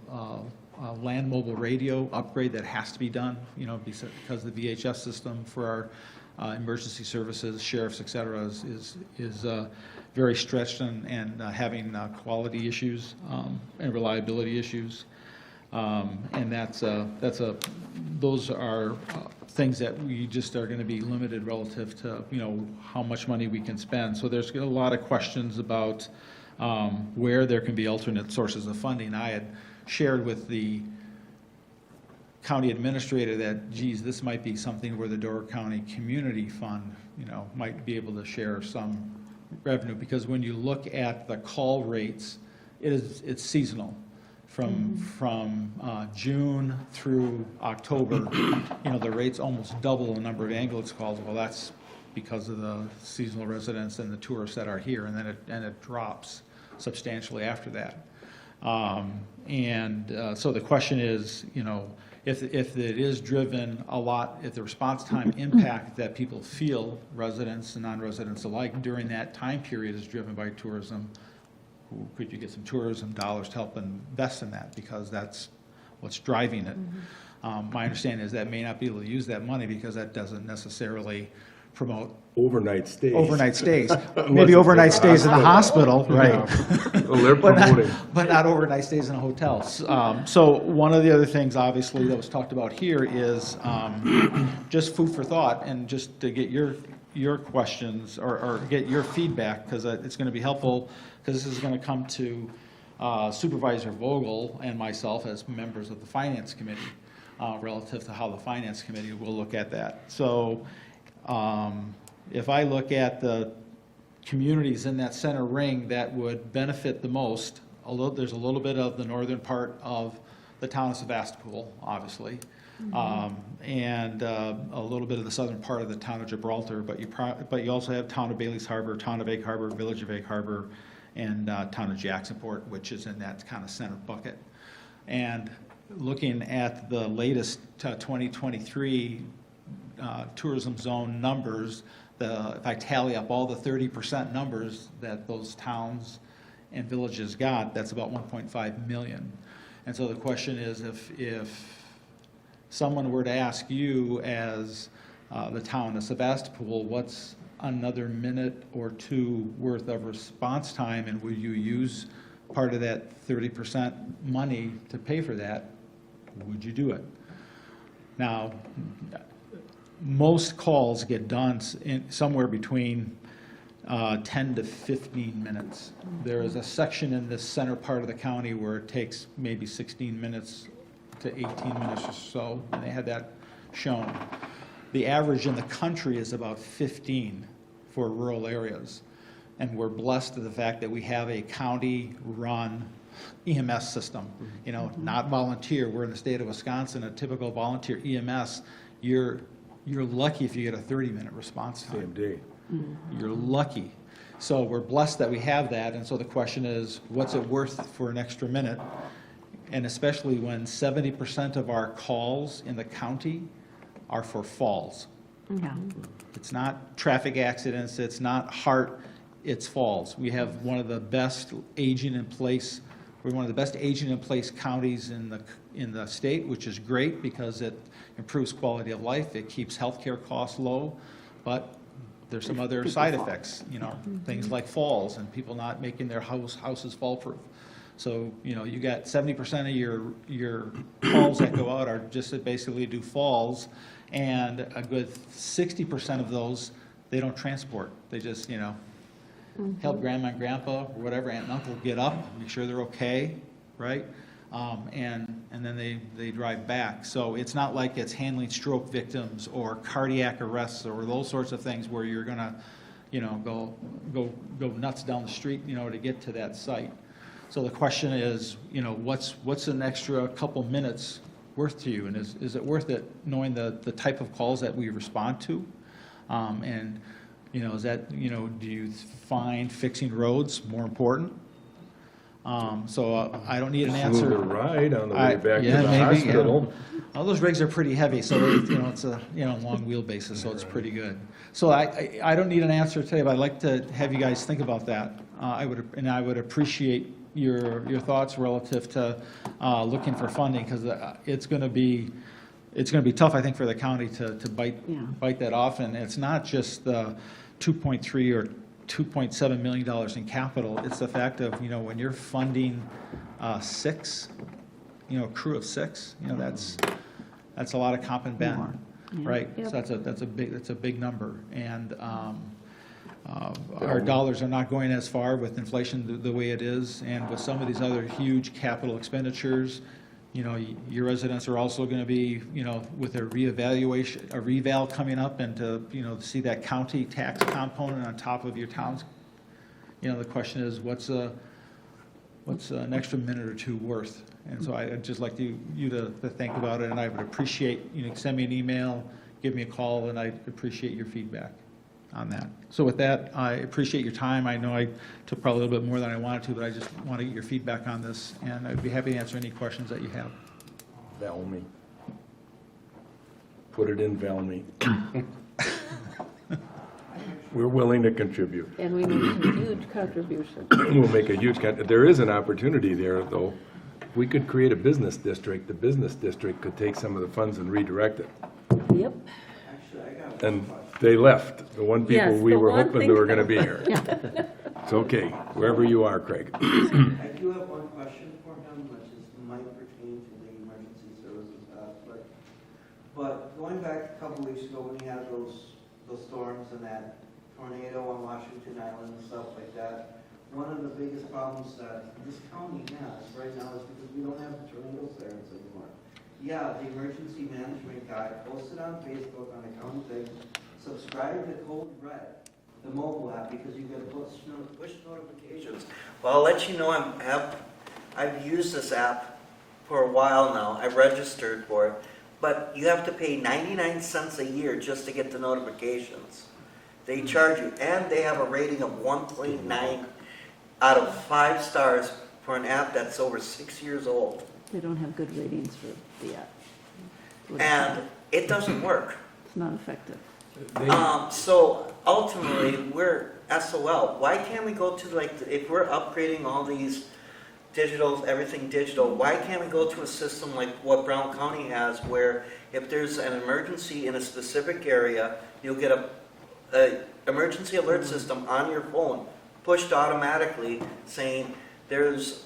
land mobile radio upgrade that has to be done, you know, because the VHF system for our emergency services, sheriffs, et cetera, is very stretched and having quality issues and reliability issues. And those are things that we just are going to be limited relative to, you know, how much money we can spend. So there's a lot of questions about where there can be alternate sources of funding. I had shared with the county administrator that, geez, this might be something where the Door County Community Fund, you know, might be able to share some revenue, because when you look at the call rates, it's seasonal. From June through October, you know, the rates almost double the number of ambulance calls. Well, that's because of the seasonal residents and the tourists that are here, and then it drops substantially after that. So the question is, you know, if it is driven a lot, if the response time impact that people feel, residents and non-residents alike, during that time period is driven by tourism, could you get some tourism dollars to help invest in that, because that's what's driving it. My understanding is that may not be able to use that money because that doesn't necessarily promote Overnight stays. overnight stays. Maybe overnight stays in the hospital, right? Well, they're promoting. But not overnight stays in a hotel. So one of the other things, obviously, that was talked about here is just food for thought, and just to get your questions or get your feedback, because it's going to be helpful, because this is going to come to Supervisor Vogel and myself as members of the Finance Committee, relative to how the Finance Committee will look at that. So if I look at the communities in that center ring that would benefit the most, there's a little bit of the northern part of the town of Sevastopol, obviously, and a little bit of the southern part of the town of Gibraltar, but you also have town of Bailey's Harbor, town of Egg Harbor, village of Egg Harbor, and town of Jacksonport, which is in that kind of center bucket. And looking at the latest 2023 tourism zone numbers, if I tally up all the 30% numbers that those towns and villages got, that's about 1.5 million. And so the question is, if someone were to ask you as the town of Sevastopol, what's another minute or two worth of response time, and would you use part of that 30% money to pay for that, would you do it? Now, most calls get done somewhere between 10 to 15 minutes. There is a section in this center part of the county where it takes maybe 16 minutes to 18 minutes or so, and they had that shown. The average in the country is about 15 for rural areas, and we're blessed to the fact that we have a county-run EMS system, not volunteer. We're in the state of Wisconsin, a typical volunteer EMS, you're lucky if you get a 30-minute response time. Same day. You're lucky. So we're blessed that we have that, and so the question is, what's it worth for an extra minute? And especially when 70% of our calls in the county are for falls. Yeah. It's not traffic accidents, it's not heart, it's falls. We have one of the best aging in place, we're one of the best aging in place counties in the state, which is great because it improves quality of life, it keeps healthcare costs low, but there's some other side effects, things like falls and people not making their houses fall proof. So, you got 70% of your calls that go out are just to basically do falls, and a good 60% of those, they don't transport. They just, help grandma and grandpa or whatever, aunt and uncle get up, make sure they're okay, right? And then they drive back. So it's not like it's handling stroke victims or cardiac arrests or those sorts of things where you're gonna, go nuts down the street, to get to that site. So the question is, what's an extra couple minutes worth to you? And is it worth it knowing the type of calls that we respond to? And, is that, do you find fixing roads more important? So I don't need an answer. Smoother ride on the way back to the maybe, hospital. yeah. All those rigs are pretty heavy, so it's a long wheelbase, so it's pretty good. So I don't need an answer today, but I'd like to have you guys think about that. I would appreciate your thoughts relative to looking for funding, because it's going to be tough, I think, for the county to bite that off, and it's not just the 2.3 or $2.7 million in capital. It's the fact of, when you're funding six, a crew of six, that's a lot of comp and ben, right? Yep. So that's a big number, and our dollars are not going as far with inflation the way it is, and with some of these other huge capital expenditures, your residents are also going to be, with a reevaluation, a reval coming up, and to, see that county tax component on top of your towns. The question is, what's an extra minute or two worth? And so I'd just like you to think about it, and I would appreciate, send me an email, give me a call, and I'd appreciate your feedback on that. So with that, I appreciate your time. I know I took probably a little bit more than I wanted to, but I just want to get your feedback on this, and I'd be happy to answer any questions that you have. Valmy. Put it in Valmy. We're willing to contribute. And we make a huge contribution. We'll make a huge, there is an opportunity there, though. If we could create a business district, the business district could take some of the funds and redirect it. Yep. And They left, the one people Yes, we the were one hoping thing- they were going to be here. It's okay, wherever you are, Craig. I do have one question for him, which might pertain to the emergency services aspect. But going back a couple weeks ago when we had those storms and that tornado on Washington Island and stuff like that, one of the biggest problems that this county has right now is because we don't have the tornado sirens anymore. Yeah, the emergency management guy posted on Facebook on a county thing, subscribe to Code Red, the mobile app, because you get push notifications. Well, I'll let you know I've used this app for a while now. I've registered for it, but you have to pay 99 cents a year just to get the notifications. They charge you, and they have a rating of 1.9 out of 5 stars for an app that's over 6 years old. They don't have good ratings for the app. And it doesn't work. It's not effective. So ultimately, we're SOL. Why can't we go to if we're upgrading all these digitals, everything digital, why can't we go to a system like what Brown County has, where if there's an emergency in a specific area, you'll get a emergency alert system on your phone, pushed automatically, saying there's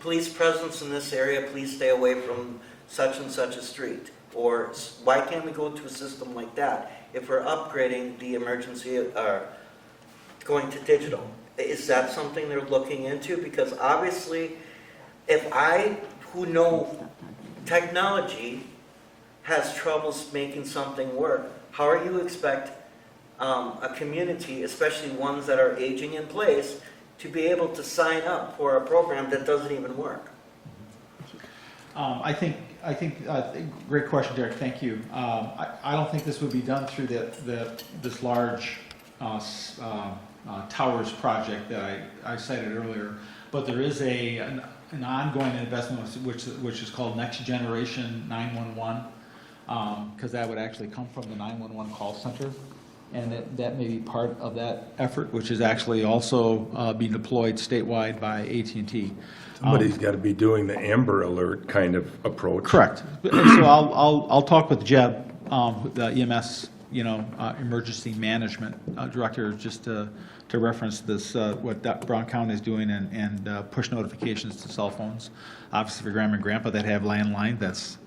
police presence in this area, please stay away from such and such a street. Or why can't we go to a system like that if we're upgrading the emergency, going to digital? Is that something they're looking into? Because obviously, if I, who know technology, has troubles making something work, how are you expect a community, especially ones that are aging in place, to be able to sign up for a program that doesn't even work? I think, great question, Derek, thank you. I don't think this would be done through this large towers project that I cited earlier, but there is an ongoing investment which is called Next Generation 911, because that would actually come from the 911 call center, and that may be part of that effort, which is actually also being deployed statewide by AT&T. Somebody's got to be doing the Amber Alert kind of approach. Correct. And so I'll talk with Jeb, the EMS, emergency management director, just to reference this, what Brown County is doing and push notifications to cell phones. Obviously for grandma and grandpa that have landline, that's,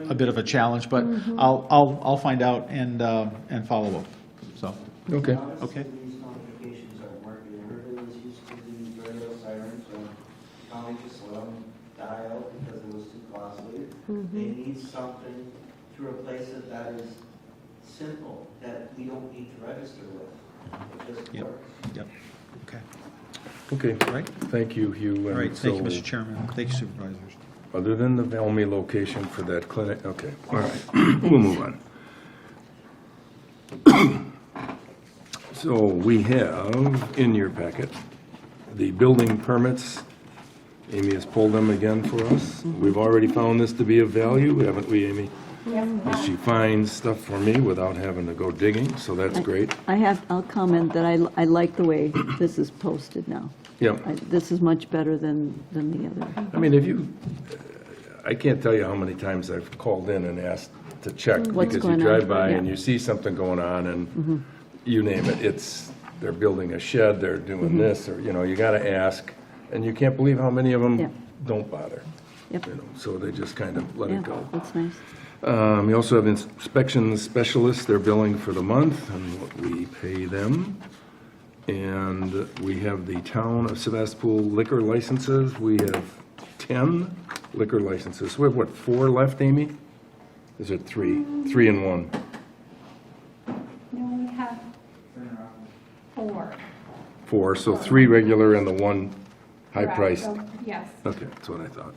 a bit of a challenge, but I'll find out and follow up. So. Okay. Obviously, these notifications aren't working. Everybody was used to these radio sirens, and the county just let them die out because it was too costly. They need something to replace it that is simple, that we don't need to register with. It just works. Yep. Okay. Okay. All right. Thank you, Hugh. All right. Thank you, So, Mr. Chairman. Thank you, Supervisors. Other than the Valmy location for that clinic, okay, all right, we'll move on. So we have in your packet the building permits. Amy has pulled them again for us. We've already found this to be of value, haven't we, Amy? She finds stuff for me without having to go digging, so that's great. I'll comment that I like the way this is posted now. Yep. This is much better than the other. I mean, I can't tell you how many times I've called in and asked to check, What's because you going drive on, by yeah. and you see something going on, and you name it, they're building a shed, they're doing this, or, you gotta ask, and you can't believe how many of them Yeah. don't bother. Yep. So they just kind of let Yeah, it go. that's nice. We also have inspection specialists, they're billing for the month and what we pay them. And we have the town of Sevastopol liquor licenses. We have 10 liquor licenses. We have, what, 4 left, Amy? Is it 3? 3 and 1? No, we have 4. 4, so 3 regular and the 1 high-priced. Correct. Yes. Okay, that's what I thought.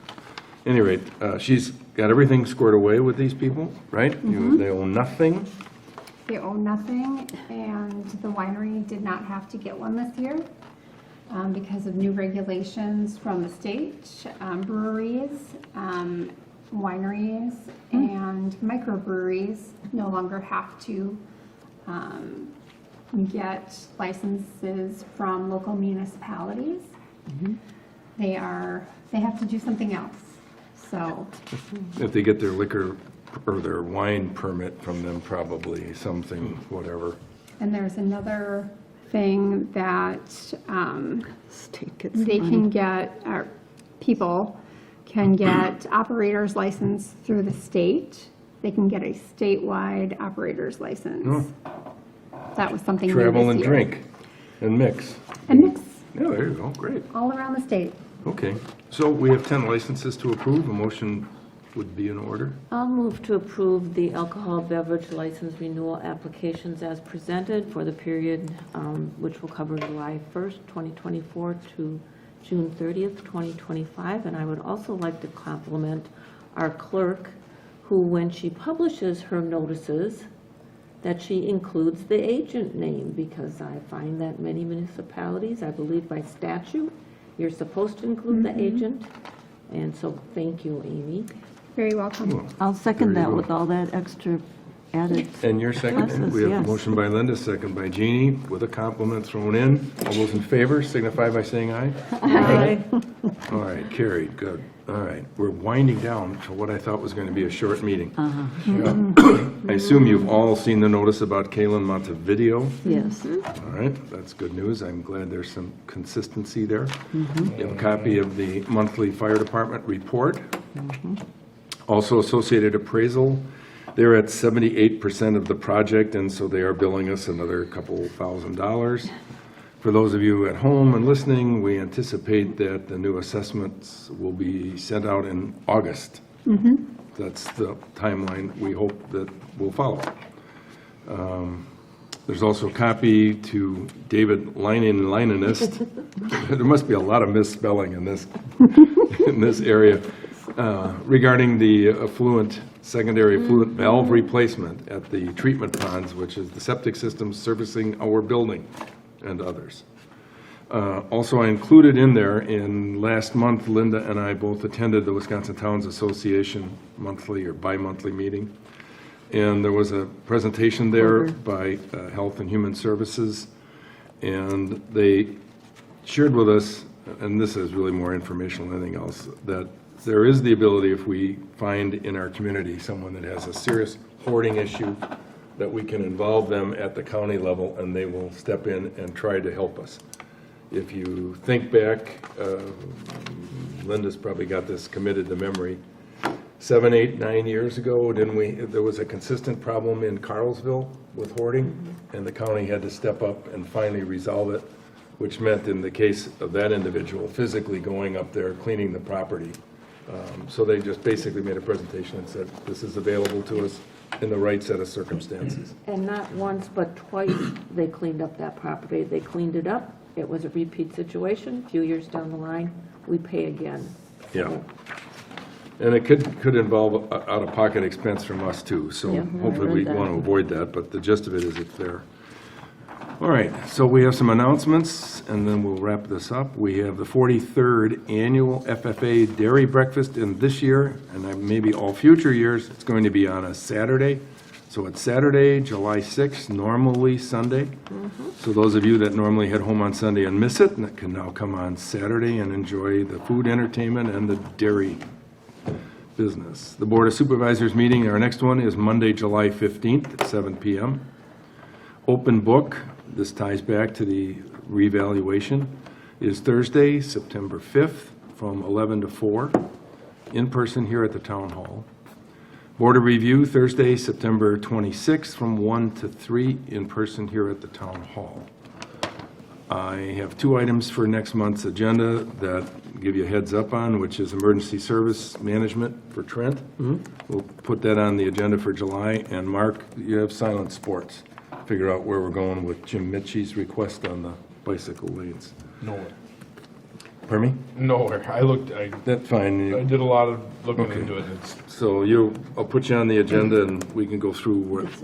Any rate, she's got everything squared away with these people, right? They own nothing. They own nothing, and the winery did not have to get one this year because of new regulations from the state. Breweries, wineries, and microbreweries no longer have to get licenses from local municipalities. They have to do something else. So If they get their liquor or their wine permit from them, probably, something, whatever. And there's another thing that State gets they money. can get, or people can get operator's license through the state. They can get a statewide operator's license. That was something new Travel this and year. drink and mix. And mix Yeah, there you go, great. all around the state. Okay, so we have 10 licenses to approve. A motion would be in order. I'll move to approve the alcohol beverage license renewal applications as presented for the period which will cover July 1st, 2024 to June 30th, 2025. And I would also like to compliment our clerk, who, when she publishes her notices, that she includes the agent name, because I find that many municipalities, I believe by statute, you're supposed to include the agent. And so, thank you, Amy. Very welcome. I'll second There you that go. with all that extra added. And your second, Process, we have a yes. motion by Linda, second by Jeannie, with a compliment thrown in. All those in favor signify by saying aye. Aye. All right, carried, good. All right, we're winding down to what I thought was going to be a short meeting. I assume you've all seen the notice about Kalen Montevideo. Yes. All right, that's good news. I'm glad there's some consistency there. You have a copy of the monthly fire department report. Also associated appraisal. They're at 78% of the project, and so they are billing us another couple $1,000. For those of you at home and listening, we anticipate that the new assessments will be sent out in August. That's the timeline we hope that will follow. There's also a copy to David Linenist. There must be a lot of misspelling in this, in this area, regarding the secondary effluent valve replacement at the treatment ponds, which is the septic system servicing our building and others. Also, I included in there, in last month, Linda and I both attended the Wisconsin Towns Association monthly or bi-monthly meeting. And there was a presentation there by Health and Human Services. And they shared with us, and this is really more informational than anything else, that there is the ability, if we find in our community someone that has a serious hoarding issue, that we can involve them at the county level, and they will step in and try to help us. If you think back, Linda's probably got this committed to memory. 7, 8, 9 years ago, there was a consistent problem in Carlsville with hoarding, and the county had to step up and finally resolve it, which meant in the case of that individual, physically going up there, cleaning the property. So they just basically made a presentation and said, this is available to us in the right set of circumstances. And not once, but twice, they cleaned up that property. They cleaned it up. It was a repeat situation. A few years down the line, we pay again. Yeah. And it could involve out-of-pocket expense from us too, so Yeah, hopefully I we heard that. want to avoid that, but the gist of it is it's there. All right, so we have some announcements, and then we'll wrap this up. We have the 43rd Annual FFA Dairy Breakfast, and this year, and maybe all future years, it's going to be on a Saturday. So it's Saturday, July 6th, normally Sunday. So those of you that normally head home on Sunday and miss it, can now come on Saturday and enjoy the food entertainment and the dairy business. The Board of Supervisors meeting, our next one is Monday, July 15th at 7 p.m. Open book, this ties back to the revaluation, is Thursday, September 5th from 11 to 4, in person here at the Town Hall. Board of Review, Thursday, September 26th from 1 to 3, in person here at the Town Hall. I have 2 items for next month's agenda that give you a heads up on, which is emergency service management for Trent. We'll put that on the agenda for July. And Mark, you have silent sports. Figure out where we're going with Jim Mitchie's request on the bicycle lanes. Nowhere. Pardon me? Nowhere. That's fine. I did a lot of looking Okay. into it. So I'll put you on the agenda and we can go through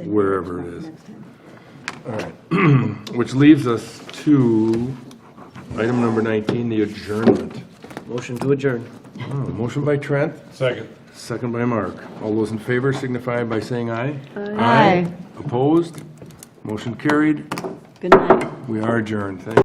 wherever it is. All right. Which leaves us to item number 19, the adjournment. Motion to adjourn. Motion by Trent, Second. second by Mark. All those in favor signify by saying aye. Aye. Opposed? Motion carried. Good night. We are adjourned. Thank you.